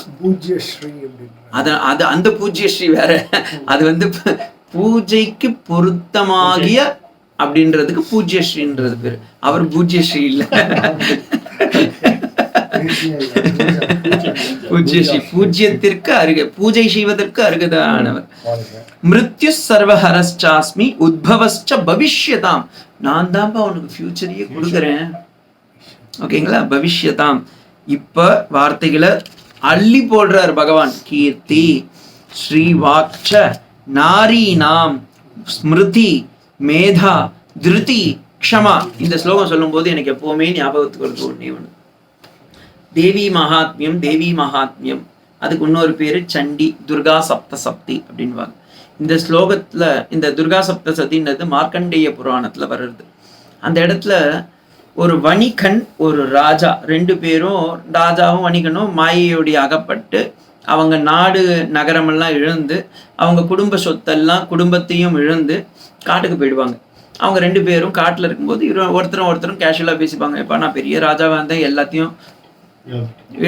அது அந்த பூஜ்யஸ்ரீ வேற, அது வந்து பூஜைக்கு பொருத்தமாகிய அப்படின்றதுக்கு பூஜ்யஸ்ரீன்றது பேரு. அவர் பூஜ்யஸ்ரீ இல்ல, பூஜ்யஸ்ரீ பூஜ்யத்திற்கு அருகே, பூஜை செய்வதற்கு அருகதானவர். மிருத்யு சர்வஹரஸ்சாஸ்மி உத்பவஸ்ச பவிஷ்யதாம், நான் தான்ப்பா உனக்கு ஃபியூச்சரையே கொடுக்குறேன். ஓகேங்களா? பவிஷ்யதாம். இப்ப வார்த்தைகளை அள்ளி போடுறார் பகவான். கீர்த்தி ஸ்ரீவாக்ச நாரீணாம் ஸ்மிருதி மேதா திருதி க்ஷமா. இந்த ஸ்லோகம் சொல்லும் போது எனக்கு எப்பவுமே ஞாபகத்துக்கு வருது ஒண்ணே ஒண்ணு, தேவி மகாத்மியம். தேவி மகாத்மியம் அதுக்கு இன்னொரு பேரு சண்டி, துர்கா சப்தசப்தி அப்படின்வாங்க. இந்த ஸ்லோகத்துல இந்த துர்கா சப்தசதின்றது மார்க்கண்டேய புராணத்துல வர்றது. அந்த இடத்துல ஒரு வணிகன் ஒரு ராஜா, ரெண்டு பேரும் ராஜாவும் வணிகனும் மாயையோடைய அகப்பட்டு அவங்க நாடு நகரமெல்லாம் இழந்து அவங்க குடும்ப சொத்தெல்லாம் குடும்பத்தையும் இழந்து காட்டுக்கு போயிடுவாங்க. அவங்க ரெண்டு பேரும் காட்டில் இருக்கும்போது ஒருத்தரும் கேஷுவலாக பேசிப்பாங்க, இப்போ நான் பெரிய ராஜாவாக இருந்தேன், எல்லாத்தையும்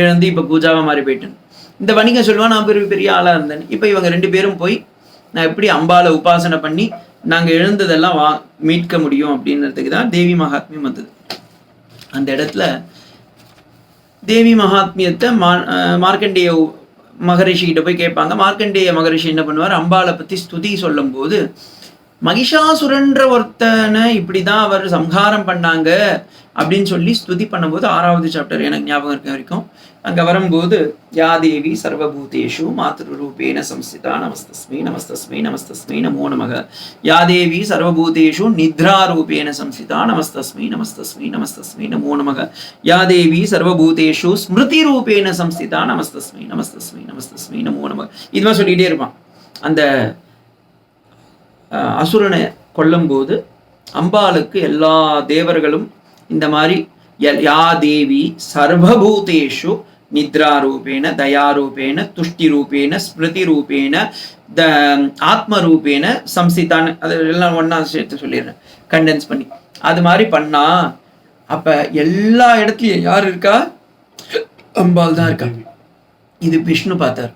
இழந்து இப்போ பூஜாவாக மாறி போயிட்டேன். இந்த வணிகன் சொல்லுவான், நான் பெரிய ஆளாக இருந்தேன். இப்போ இவங்க ரெண்டு பேரும் போய் நான் எப்படி அம்பாலை உபாசனை பண்ணி நாங்கள் எழுந்ததெல்லாம் மீட்க முடியும் அப்படின்றதுக்கு தான் தேவி மகாத்மியம் வந்தது. அந்த இடத்துல தேவி மகாத்மியத்தை மார்க்கண்டேய மகரிஷிகிட்ட போய் கேட்பாங்க. மார்க்கண்டேய மகரிஷி என்ன பண்ணுவார், அம்பாலை பற்றி ஸ்துதி சொல்லும் போது மகிஷாசுரன்ற ஒருத்தனை இப்படிதான் அவர் சம்ஹாரம் பண்ணாங்க அப்படின்னு சொல்லி ஸ்துதி பண்ணும்போது 6வது சாப்டர் எனக்கு ஞாபகம் இருக்க வரைக்கும் அங்க வரும்போது யா தேவி சர்வபூதேஷு மாத்ரு ரூபேன சம்ஸ்திதா நமஸ்தஸ்மை நமஸ்தஸ்மை நமஸ்தஸ்மை நமோ நமக. யா தேவி சர்வபூதேஷு நித்ரா ரூபேன சம்ஸ்திதா நமஸ்தஸ்மை நமஸ்தஸ்மை நமஸ்தஸ்மை நமோ நமக. யா தேவி சர்வபூதேஷு ஸ்மிருதி ரூபேன சம்ஸ்திதா நமஸ்தஸ்மை நமஸ்தஸ்மை நமஸ்தஸ்மை நமோ நமக. இது மாதிரி சொல்லிட்டே இருப்பான். அந்த அசுரனை கொல்லும்போது அம்பாளுக்கு எல்லா தேவர்களும் இந்த மாதிரி யா தேவி சர்வபூதேஷு நித்ரா ரூபேன தயா ரூபேன துஷ்டி ரூபேன ஸ்மிருதி ரூபேன ஆத்ம ரூபேன சம்சிதான், அது எல்லாம் ஒன்னா சேர்த்து சொல்லிடுறேன் கண்டென்ஸ் பண்ணி. அது மாதிரி பண்ணா அப்ப எல்லா இடத்துலயும் யார் இருக்கா, அம்பாள் தான் இருக்கா. இது விஷ்ணு பார்த்தார்,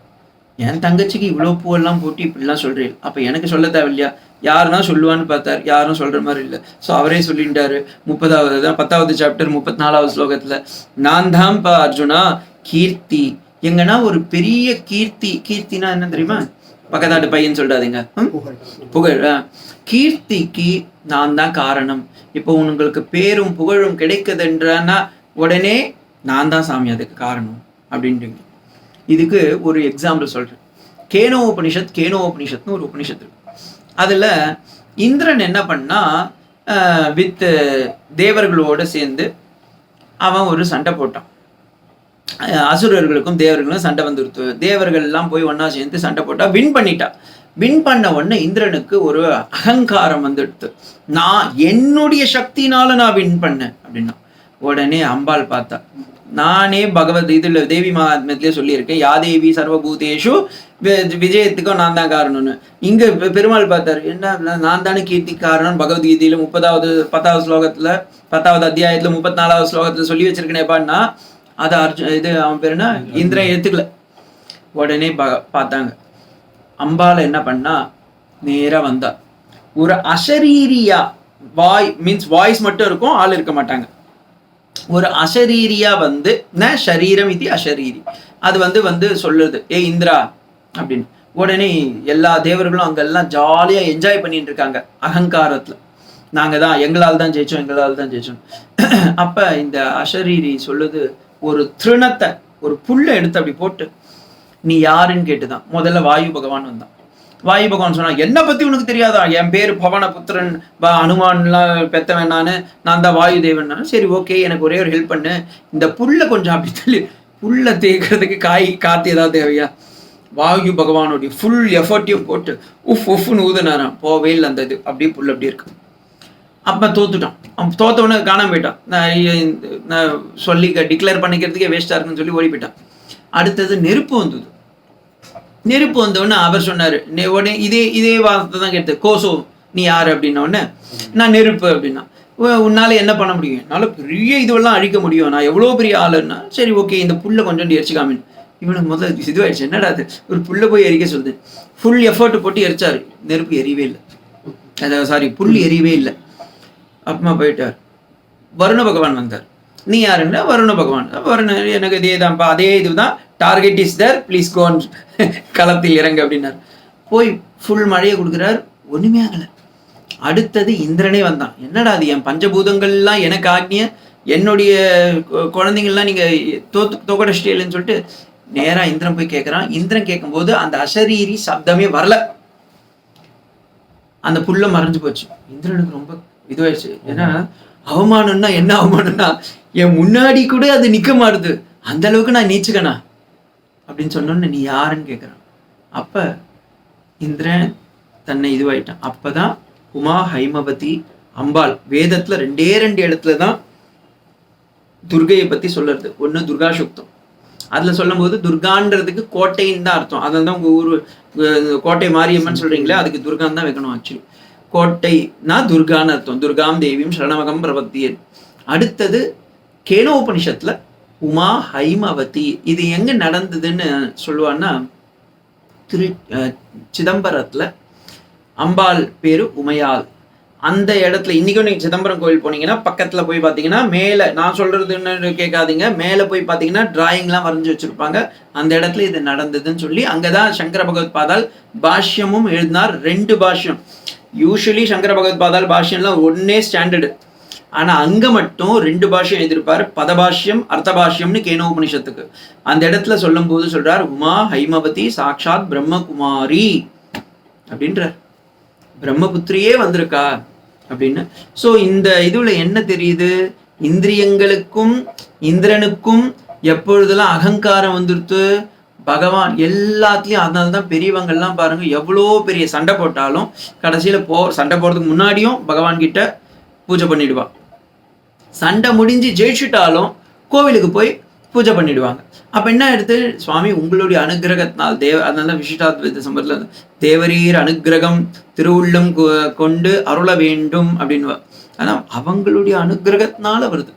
என் தங்கச்சிக்கு இவ்வளோ பூவெல்லாம் போட்டு இப்படிலாம் சொல்றேன், அப்ப எனக்கு சொல்ல தேவையில்லையா, யாருன்னா சொல்லுவான்னு பார்த்தார், யாரும் சொல்ற மாதிரி இல்லை. ஸோ அவரே சொல்லிட்டாரு 10வது சாப்டர் 34வது ஸ்லோகத்துல, நான் தான் பா அர்ஜுனா கீர்த்தி. எங்கன்னா ஒரு பெரிய கீர்த்தினா என்ன தெரியுமா, பக்கத்தாட்டு பையன் சொல்றாதீங்க, புகழ். கீர்த்திக்கு நான் தான் காரணம். இப்போ உங்களுக்கு பேரும் புகழும் கிடைக்குதுன்றன்னா உடனே நான் தான் சாமி அதுக்கு காரணம் அப்படின்றீங்க. இதுக்கு ஒரு எக்ஸாம்பிள் சொல்றேன். கேனோ உபனிஷத்னு ஒரு உபனிஷத்து இருக்கு. அதுல இந்திரன் என்ன பண்ணா, வித் தேவர்களோட சேர்ந்து அவன் ஒரு சண்டை போட்டான். அசுரர்களுக்கும் தேவர்களுக்கும் சண்டை வந்துருத்து. தேவர்கள் எல்லாம் போய் ஒன்னா சேர்ந்து சண்டை போட்டா வின் பண்ணிட்டா. வின் பண்ண உடனே இந்திரனுக்கு ஒரு அகங்காரம் வந்துடுத்து, நான் என்னுடைய சக்தினால நான் வின் பண்ணேன் அப்படின்னா. உடனே அம்பாள் பார்த்தா, நானே இதுல தேவி மகாத்மியத்திலே சொல்லியிருக்கேன், யாதேவி சர்வபூதேஷு விஜயத்துக்கும் நான் தான் காரணம்னு. இங்க பெருமாள் பார்த்தாரு, என்ன நான் தானே கீர்த்தி காரணம், பகவத்கீதையில 10வது ஸ்லோகத்துல 10வது அத்தியாயத்துல 34வது ஸ்லோகத்துல சொல்லி வச்சிருக்கேனேப்பான்னா அதை இது அவன் பேர் என்ன இந்திரன் எடுத்துக்கல. உடனே பார்த்தாங்க, அம்பால என்ன பண்ணா, நேரா வந்தா. ஒரு அசரீரியா வாய்ஸ் மட்டும் இருக்கும், ஆள் இருக்க மாட்டாங்க. ஒரு அசரீரியா வந்து ந ஷரீரம் இது அசரீரி, அது வந்து சொல்லுது, ஏ இந்திரா அப்படின்னு. உடனே எல்லா தேவர்களும் அங்கெல்லாம் ஜாலியா என்ஜாய் பண்ணிட்டு இருக்காங்க அகங்காரத்துல, நாங்க தான் எங்களால் தான் ஜெயிச்சோம். அப்ப இந்த அசரீரி சொல்லுது, ஒரு திருணத்தை ஒரு புல்லை எடுத்து அப்படி போட்டு, நீ யாருன்னு கேட்டுதான். முதல்ல வாயு பகவான் வந்தான். வாயு பகவான் சொன்னா, என்னை பத்தி உனக்கு தெரியாதா, என் பேரு பவன புத்திரன், அனுமான்லாம் பெத்தவன் நான் தான் வாயு தேவன். சரி ஓகே, எனக்கு ஒரே ஒரு ஹெல்ப் பண்ணு, இந்த புல்லை கொஞ்சம் அப்படி தள்ளி, புல்லை தேய்க்கிறதுக்கு காத்து ஏதாவது தேவையா. வாயு பகவானுடைய ஃபுல் எஃபர்ட்டையும் போட்டு உஃப்னு ஊதுனாராம், போவே இல்லை அந்த இது, அப்படியே புல் அப்படி இருக்கு. அப்ப தோத்துட்டான். தோத்தவன காணாம போயிட்டான். நான் சொல்லி டிக்ளேர் பண்ணிக்கிறதுக்கே வேஸ்டா இருக்குன்னு சொல்லி ஓடி போயிட்டான். அடுத்தது நெருப்பு வந்தது. நெருப்பு வந்தோடனே அவர் சொன்னாரு, உடனே இதே வார்த்தை தான் கேட்டு, கோசோ நீ யாரு அப்படின்ன உடனே, நான் நெருப்பு அப்படின்னா. உன்னால என்ன பண்ண முடியும், என்னால பெரிய இதுவெல்லாம் அழிக்க முடியும், நான் எவ்வளவு பெரிய ஆளுன்னா. சரி ஓகே, இந்த புல்லை கொஞ்சம் எரிச்சுக்காமின். இவனுக்கு முதல்ல இதுவாயிடுச்சு, என்னடா அது ஒரு புல்லை போய் எரிக்க சொல்லுது. ஃபுல் எஃபர்ட் போட்டு எரிச்சாரு, நெருப்பு எரியவே இல்லை, புல் எரியவே இல்லை. அப்புறமா போயிட்டார். வருண பகவான் வந்தார். நீ யாருன்னா வருண பகவான். எனக்கு இதே தான்ப்பா, அதே இதுதான், target is there, please go களத்தில் இறங்க அப்படின்னார். போய் ஃபுல் மழையை கொடுக்குறார், ஒண்ணுமே ஆகலை. அடுத்தது இந்திரனே வந்தான். என்னடா அது, என் பஞ்சபூதங்கள்லாம் எனக்கு ஆக்னிய, என்னுடைய குழந்தைங்கள்லாம் நீங்க தோக்கடிச்சிட்டேன்னு சொல்லிட்டு நேரா இந்திரன் போய் கேட்கிறான். இந்திரன் கேட்கும்போது அந்த அசரீரி சப்தமே வரல, அந்த புல்ல மறைஞ்சு போச்சு. இந்திரனுக்கு ரொம்ப இதுவாயிடுச்சு. ஏன்னா அவமானம்னா என்ன அவமானம்னா, என் முன்னாடி கூட அது நிக்க மாட்டுது, அந்த அளவுக்கு நான் நீச்சுக்கணா அப்படின்னு சொன்னோன்னு, நீ யாருன்னு கேட்குறான். அப்ப இந்திரன் தன்னை இதுவாயிட்டான். அப்பதான் உமா ஹைமவதி அம்பாள் வேதத்துல 2 இடத்துல தான் துர்கையை பத்தி சொல்றது. ஒண்ணு துர்கா சுக்தம், அதுல சொல்லும் போது துர்கான்றதுக்கு கோட்டைன்னு தான் அர்த்தம். அதனால தான் உங்க ஊர் கோட்டை மாரியம்மன் சொல்றீங்களே, அதுக்கு துர்கான்னு தான் வைக்கணும். ஆக்சுவலி கோட்டைனா துர்கான்னு அர்த்தம். துர்காம் தேவியும் சரணமகம் பிரபத்தியன். அடுத்தது கேனோபனிஷத்துல உமா ஹைமவதி. இது எங்க நடந்ததுன்னு சொல்லுவான்னா, சிதம்பரத்துல அம்பாள் பேரு உமையாள். அந்த இடத்துல இன்னைக்கும் நீங்க சிதம்பரம் கோயில் போனீங்கன்னா பக்கத்துல போய் பாத்தீங்கன்னா மேல, நான் சொல்றதுன்னு கேட்காதீங்க, மேல போய் பாத்தீங்கன்னா டிராயிங்லாம் வரைஞ்சி வச்சிருப்பாங்க. அந்த இடத்துல இது நடந்ததுன்னு சொல்லி அங்கதான் சங்கர பகவத் பாதால் பாஷ்யமும் எழுதினார். 2 பாஷ்யம். யூஸ்வலி சங்கர பகவத் பாதால் பாஷ்யம்லாம் ஒன்னே ஸ்டாண்டர்டு, ஆனா அங்க மட்டும் 2 பாஷ்யம் எழுதியிருப்பாரு. பதபாஷ்யம் அர்த்தபாஷ்யம்னு கேனோபனிஷத்துக்கு. அந்த இடத்துல சொல்லும் போது சொல்றார், உமா ஹைமவதி சாக்ஷாத் பிரம்மகுமாரி அப்படின்றார். பிரம்மபுத்திரியே வந்திருக்கா அப்படின்னு. ஸோ இந்த இதுல என்ன தெரியுது, இந்திரியங்களுக்கும் இந்திரனுக்கும் எப்பொழுதெல்லாம் அகங்காரம் வந்துருத்து, பகவான் எல்லாத்துலயும். அதனால்தான் பெரியவங்கள்லாம் பாருங்க எவ்வளோ பெரிய சண்டை போட்டாலும் கடைசியில சண்டை போறதுக்கு முன்னாடியும் பகவான் கிட்ட பூஜை பண்ணிடுவா. சண்டை முடிஞ்சு ஜெயிச்சுட்டாலும் கோவிலுக்கு போய் பூஜை பண்ணிடுவாங்க. அப்ப என்ன எடுத்து, சுவாமி உங்களுடைய அனுகிரகத்தினால் அதனால விசிஷ்டாத்வைத சம்பந்தத்துல தேவரீர் அனுகிரகம் திருவுள்ளம் கொண்டு அருள வேண்டும் அப்படின்னு. ஆனா அவங்களுடைய அனுகிரகத்தினால வருது.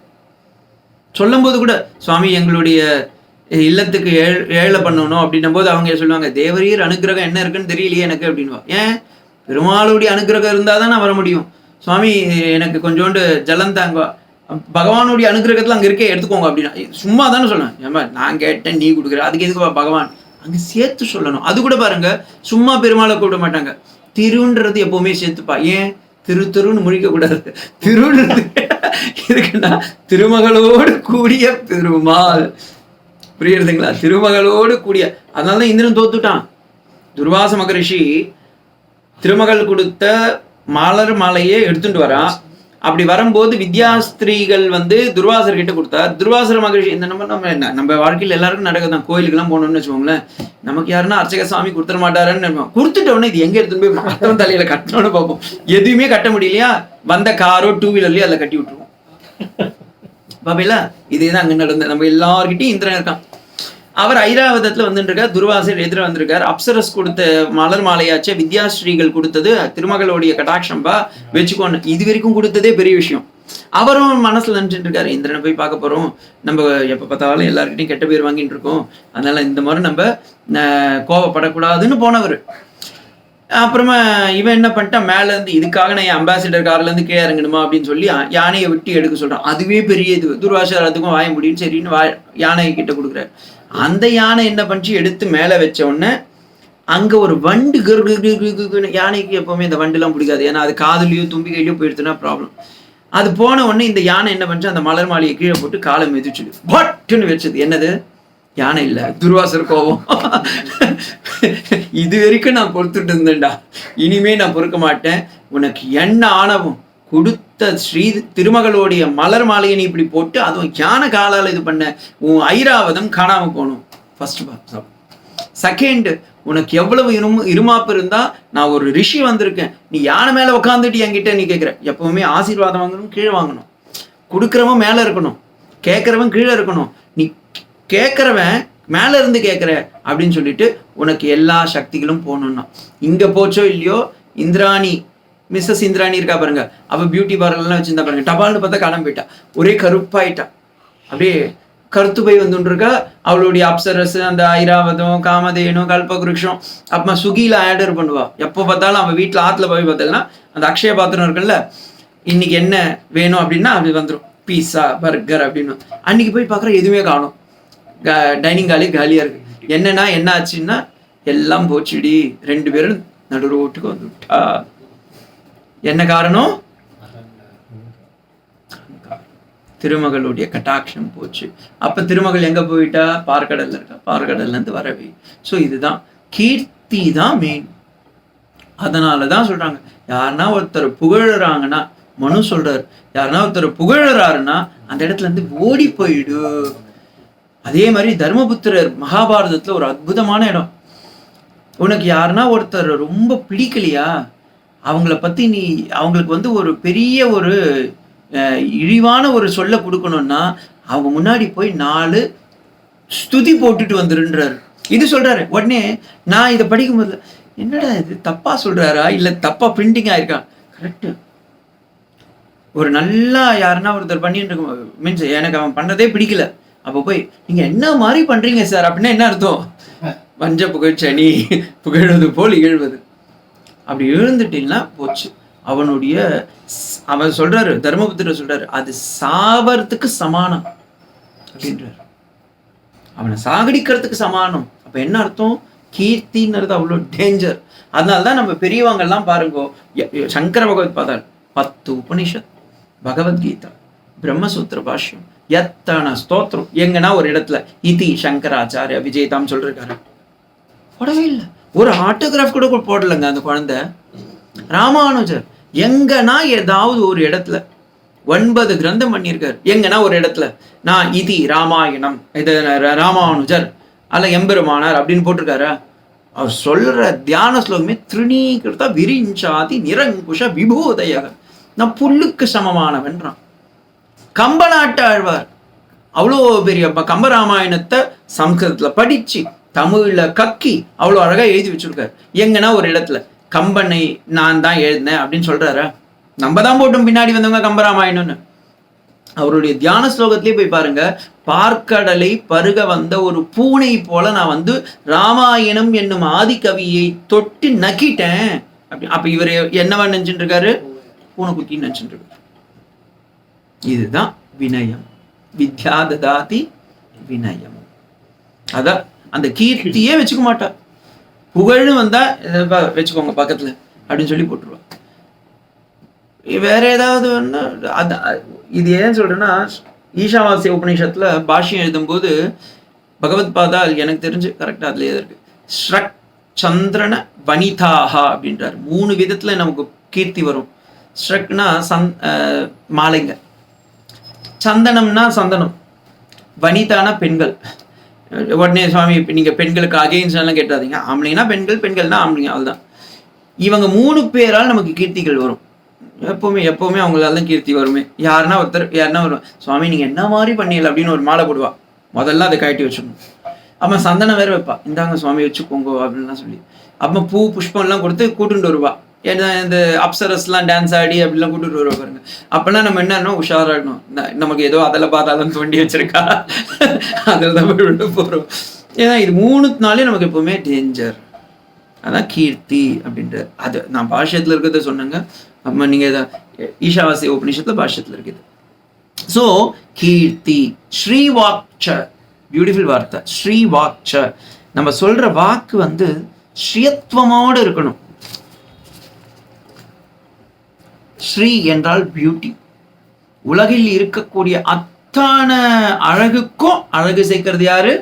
சொல்லும் போது கூட சுவாமி எங்களுடைய இல்லத்துக்கு ஏழை பண்ணணும் அப்படின்னும் போது அவங்க சொல்லுவாங்க, தேவரீர் அனுகிரகம் என்ன இருக்குன்னு தெரியலையே எனக்கு அப்படின்வா. ஏன், பெருமாளுடைய அனுகிரகம் இருந்தாதான் நான் வர முடியும். சுவாமி எனக்கு கொஞ்சோண்டு ஜலம் தாங்க, பகவானுடைய அனுகிரகத்துல அங்க இருக்கே எடுத்துக்கோங்க அப்படின்னா சும்மா தானே சொல்லுவேன். ஏமா நான் கேட்டேன் நீ கொடுக்குற, அதுக்கு எதுக்கு பகவான் அங்க சேர்த்து சொல்லணும். அது கூட பாருங்க, சும்மா பெருமாளை கூப்பிட மாட்டாங்க, திருன்றது எப்பவுமே சேர்த்துப்பா. ஏன் திருன்னு முழிக்க கூடாது, திருன்றது இருக்குன்னா திருமகளோடு கூடிய பெருமாள். புரியுறதுங்களா? திருமகளோடு கூடிய. அதனாலதான் இந்திரன் தோத்துட்டான். துர்வாச மகரிஷி திருமகள் கொடுத்த மலர் மாலையே எடுத்துட்டு வரான். அப்படி வரும்போது வித்யாஸ்திரீகள் துர்வாசர் கிட்ட கொடுத்தார். துர்வாசர் மகரிஷி இந்த நம்ம வாழ்க்கையில் எல்லாருக்கும் நடக்குதான். கோயிலுக்கு எல்லாம் போனோம்னு வச்சுக்கோங்களேன், நமக்கு யாருன்னா அர்ச்சக சாமி கொடுத்துட மாட்டாருன்னு கொடுத்துட்டோன்னே இது எங்க எடுத்துன்னு போய் மத்தவன் தலையில கட்டணும்னு பார்ப்போம். எதுவுமே கட்ட முடியலையா, வந்த காரோ 2 வீலர்லயோ அதில் கட்டி விட்டுருவோம். பாப்பீங்களா? இதேதான் அங்க நடந்த. நம்ம எல்லார்கிட்டையும் இந்திரன் இருக்கான். அவர் ஐராவதத்துல வந்துருக்கார். துர்வாசர் எதிர வந்திருக்கார். அப்சரஸ் கொடுத்த மலர் மாலையாச்சே, வித்யாஸ்ரீகள் கொடுத்தது திருமகளுடைய கடாட்சம்பா வச்சுக்கோன்னு இது வரைக்கும் கொடுத்ததே பெரிய விஷயம். அவரும் மனசுல நினைச்சிட்டு இருக்காரு, இந்திரனை போய் பார்க்க போறோம், நம்ம எப்ப பார்த்தாலும் எல்லாருக்கிட்டையும் கெட்ட பேர் வாங்கிட்டு இருக்கோம், அதனால இந்த மாதிரி நம்ம கோவப்படக்கூடாதுன்னு போனவர். அப்புறமா இவன் என்ன பண்ணிட்டான், மேல இருந்து இதுக்காக நான் அம்பாசிடர் கார்ல இருந்து கீழே இறங்கணுமா அப்படின்னு சொல்லி யானையை விட்டு எடுக்க சொல்றான். அதுவே பெரிய இது. துர்வாசர் அதுக்கும் வாய முடியும் சரின்னு யானை கிட்ட கொடுக்குறாரு. அந்த யானை என்ன பண்ணிச்சு, எடுத்து மேல வச்ச உடனே அங்க ஒரு வண்டு யானைக்கு எப்பவுமே இந்த வண்டு எல்லாம் பிடிக்காது, ஏன்னா அது காதுலயோ தும்பிக்கையிலயோ போயிடுச்சுன்னா ப்ராப்ளம். அது போன உடனே இந்த யானை என்ன பண்ணிச்சு, அந்த மலர் மாலையை கீழே போட்டு காலை மிதிச்சுடு பட்டுன்னு வச்சது. என்னது, யானை இல்ல, துர்வாசர் கோபம். இது வரைக்கும் நான் பொறுத்துட்டு இருந்தேன்டா, இனிமே நான் பொறுக்க மாட்டேன். உனக்கு என்ன ஆணவம், கொடுத்த ஸ்ரீ திருமகளுடைய மலர் மாலையை நீ இப்படி போட்டு அதுவும் யானை காலால இது பண்ண, உன் ஐராவதம் காணாம போகணும். ஃபர்ஸ்ட் செகண்ட், உனக்கு எவ்வளவு இருமாப்பு இருந்தா, நான் ஒரு ரிஷி வந்திருக்கேன், நீ யானை மேல உட்காந்துட்டு என்கிட்ட நீ கேட்கிற. எப்பவுமே ஆசீர்வாதம் வாங்கணும், கீழே வாங்கணும். கொடுக்குறவன் மேல இருக்கணும், கேட்கறவன் கீழே இருக்கணும். நீ கேட்கறவன் மேல இருந்து கேட்கிற அப்படின்னு சொல்லிட்டு உனக்கு எல்லா சக்திகளும் போகணும்னா. இங்க போச்சோ இல்லையோ, இந்திராணி மிஸ்ஸஸ் இந்திராணி இருக்கா பாருங்க, அவ பியூட்டி பார்லர்லாம் வச்சிருந்தா பாருங்க, டபால்னு பார்த்தா காணாம போயிட்டா, ஒரே கருப்பாயிட்டா, அப்படியே கருத்து போய் வந்துருக்கா. அவளுடைய அப்சரஸ், அந்த ஐராவதம், காமதேனு, கல்பகுருஷம், அப்புறமா சுகில ஆர்டர் பண்ணுவா. எப்போ பார்த்தாலும் அவன் வீட்டுல ஆத்துல போய் பார்த்தீங்கன்னா அந்த அக்ஷய பாத்திரம் இருக்குல்ல, இன்னைக்கு என்ன வேணும் அப்படின்னா அப்படி வந்துடும், பீஸா பர்கர் அப்படின்னு. அன்னைக்கு போய் பார்க்குற எதுவுமே காணும், டைனிங் ஹாலே காலியா இருக்கு. என்னன்னா என்ன ஆச்சுன்னா, எல்லாம் போச்சுடி, 2 பேரும் நடு ரோட்டுக்கு வந்து விட்டா. என்ன காரணம், திருமகளுடைய கட்டாட்சம் போச்சு. அப்ப திருமகள் எங்க போயிட்டா, பார்க்கடல்ல இருக்கா, பார்க்கடல்ல இருந்து வரவே. ஸோ இதுதான் கீர்த்தி தான் மெயின். அதனாலதான் சொல்றாங்க, யாருன்னா ஒருத்தர் புகழறாங்கன்னா, மனு சொல்றாரு, யாருன்னா ஒருத்தர் புகழறாருன்னா அந்த இடத்துல இருந்து ஓடி போயிடு. அதே மாதிரி தர்மபுத்திரர் மகாபாரதத்துல ஒரு அற்புதமான இடம். உனக்கு யாருன்னா ஒருத்தர் ரொம்ப பிடிக்கலையா, அவங்கள பத்தி நீ அவங்களுக்கு ஒரு பெரிய ஒரு இழிவான ஒரு சொல்ல கொடுக்கணும்னா அவங்க முன்னாடி போய் 4 ஸ்துதி போட்டுட்டு வந்துருன்றாரு. இது சொல்றாரு. உடனே நான் இதை படிக்கும்போது என்னடா இது தப்பா சொல்றாரா இல்ல தப்பா பிரிண்டிங் ஆயிருக்கா? கரெக்ட். ஒரு நல்லா யாருன்னா ஒருத்தர் பண்ணிட்டு இருக்கும் மீன்ஸ் எனக்கு அவன் பண்ணதே பிடிக்கல, அப்போ போய் நீங்க என்ன மாதிரி பண்றீங்க சார் அப்படின்னா என்ன அர்த்தம்? வஞ்ச புகழ்ச்சனி புகழ்வது போல் இகழ்வது. அப்படி எழுந்துட்டீங்கன்னா போச்சு. அவன் சொல்றாரு, தர்மபுத்திரர் சொல்றாரு, அது சாவறதுக்கு சமானம் அப்படின்றாரு. அவனை சாகடிக்கிறதுக்கு சமானம். அப்ப என்ன அர்த்தம்? கீர்த்தின்றது அவ்வளோ டேஞ்சர். அதனால்தான் நம்ம பெரியவங்கெல்லாம் பாருங்க, சங்கர பகவத் பாதால் 10 உபனிஷத், பகவத்கீதா, பிரம்மசூத்திர பாஷ்யம், எத்தனை ஸ்தோத்திரம் எங்கன்னா ஒரு இடத்துல இதி சங்கராச்சாரிய விஜயதாம் சொல்றாரு. போடவே இல்லை. ஒரு ஆட்டோகிராஃப் கூட போடலைங்க அந்த குழந்தை. ராமானுஜர் எங்கன்னா ஏதாவது ஒரு இடத்துல 9 கிரந்தம் பண்ணியிருக்காரு. எங்கன்னா ஒரு இடத்துல நான் இதி ராமாயணம், இது ராமானுஜர் அல்ல எம்பெருமானார் அப்படின்னு போட்டிருக்காரா? அவர் சொல்ற தியான ஸ்லோகமே திருநீகிருத விரிஞ்சாதி நிரங்குஷ விபூதய, நான் புல்லுக்கு சமமானவன்றான். கம்பநாட்டு ஆழ்வார் அவ்வளோ பெரிய கம்பராமாயணத்தை சம்ஸ்கிருதத்துல படிச்சு தமிழ்ல கக்கி அவ்வளோ அழகா எழுதி வச்சிருக்காரு. எங்கன்னா ஒரு இடத்துல கம்பனை நான் தான் எழுதினேன் அப்படின்னு சொல்றாரா? நம்ம தான் போட்டோம் பின்னாடி வந்தவங்க கம்பராமாயணம்னு. அவருடைய தியான ஸ்லோகத்திலே போய் பாருங்க, பார்க்கடலை பருக வந்த ஒரு பூனை போல நான் வந்து ராமாயணம் என்னும் ஆதிகவியை தொட்டு நக்கிட்டேன் அப்படி. அப்ப இவர் என்னவா நினைச்சுட்டு இருக்காரு? பூனைக்குட்டின்னு நினைச்சுட்டு இருக்காரு. இதுதான் வினயம். வித்யா ததாதி வினயம். அதான் அந்த கீர்த்தியே வச்சுக்க மாட்டா. புகழ்னு வந்தா வச்சுக்கோங்க பக்கத்துல அப்படின்னு சொல்லி போட்டுருவா. வேற ஏதாவது இது ஏன் சொல்றேன்னா, ஈஷாவாசிய உபநிஷத்துல பாஷ்யம் எழுதும்போது பகவத் பாதால் எனக்கு தெரிஞ்சு கரெக்டா அதுல இருக்கு, ஸ்ரக் சந்திரன வனிதாஹா அப்படின்றார். 3 விதத்துல நமக்கு கீர்த்தி வரும். ஸ்ரக்னா மாலைங்க, சந்தனம்னா சந்தனம், வனிதானா பெண்கள். உடனே சுவாமி நீங்க பெண்களுக்கு அகைன்ஸ்ட் எல்லாம் கேட்டாதீங்க, ஆம்பளைனா பெண்கள், பெண்கள்னா ஆம்பளைங்க, அதுதான். இவங்க 3 பேரால் நமக்கு கீர்த்திகள் வரும். எப்பவுமே அவங்களால தான் கீர்த்தி வருமே. யாருன்னா வருவா, சுவாமி நீங்க என்ன மாதிரி பண்ணிடல அப்படின்னு ஒரு மாலை போடுவா. முதல்ல அதை கட்டி வச்சிடணும். அப்புறம் சந்தனம் வேற வைப்பா, இந்தாங்க சுவாமி வச்சுக்கோங்க அப்படின்லாம் சொல்லி. அப்புறம் பூ புஷ்பம் எல்லாம் கொடுத்து கூட்டுட்டு வருவா. ஏன்னா இந்த அப்சரஸ்லாம் டான்ஸ் ஆடி அப்படிலாம் கூட்டிட்டு வருவா பாருங்க. அப்பெல்லாம் நம்ம என்னன்னா உஷாராகணும், நமக்கு ஏதோ அதில் பார்த்தாலும் தோண்டி வச்சிருக்கா, அதில் தான் போய் விட போறோம். ஏன்னா இது 3 நாளே நமக்கு எப்பவுமே டேஞ்சர். அதான் கீர்த்தி அப்படின்ற. அது நான் பாஷ்யத்துல இருக்கிறத சொன்னேங்க. அப்ப நீங்க ஈஷாவாசிய உபநிஷத்துல பாஷ்யத்துல இருக்குது. ஸோ கீர்த்தி ஸ்ரீவாக்ச, பியூட்டிஃபுல் வார்த்தை ஸ்ரீவாக்ச. நம்ம சொல்ற வாக்கு வந்து ஸ்ரீயத்துவமோடு இருக்கணும். ஸ்ரீ என்றால் பியூட்டி. உலகில் இருக்கக்கூடிய அத்தனை அழகுக்கும் அழகு சேர்க்கிறது யாரு?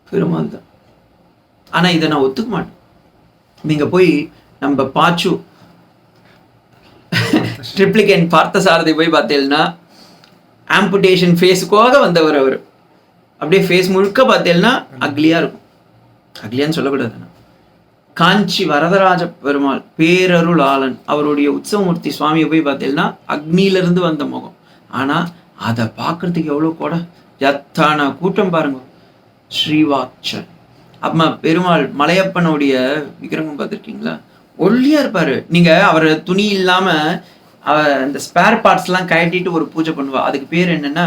பெருமாள் தான். ஆனா இதை நான் ஒத்துக்க மாட்டேன். நீங்க போய் நம்ம பாச்சு ட்ரிப்ளிகேன் பார்த்தசாரதி போய் பார்த்தீங்கன்னா ஆம்புடேஷன் ஃபேஸுக்காக வந்தவர் அவர். அப்படியே ஃபேஸ் முழுக்க பார்த்தீங்கன்னா அக்லியா இருக்கும். அக்லியான்னு சொல்லக்கூடாது. காஞ்சி வரதராஜ பெருமாள் பேரருளாளன் அவருடைய உற்சவமூர்த்தி சுவாமியை போய் பார்த்தீங்கன்னா அக்னியிலிருந்து வந்த முகம். ஆனா அதை பார்க்கறதுக்கு எவ்வளோ கூட எத்தான கூட்டம் பாருங்க. ஸ்ரீவாக்சன். அம்மா பெருமாள் மலையப்பனுடைய விக்கிரகம் பார்த்துருக்கீங்களா? ஒல்லியா இருப்பாரு. நீங்க அவர் துணி இல்லாம இந்த ஸ்பேர் பார்ட்ஸ் எல்லாம் கட்டிட்டு ஒரு பூஜை பண்ணுவா. அதுக்கு பேர் என்னன்னா,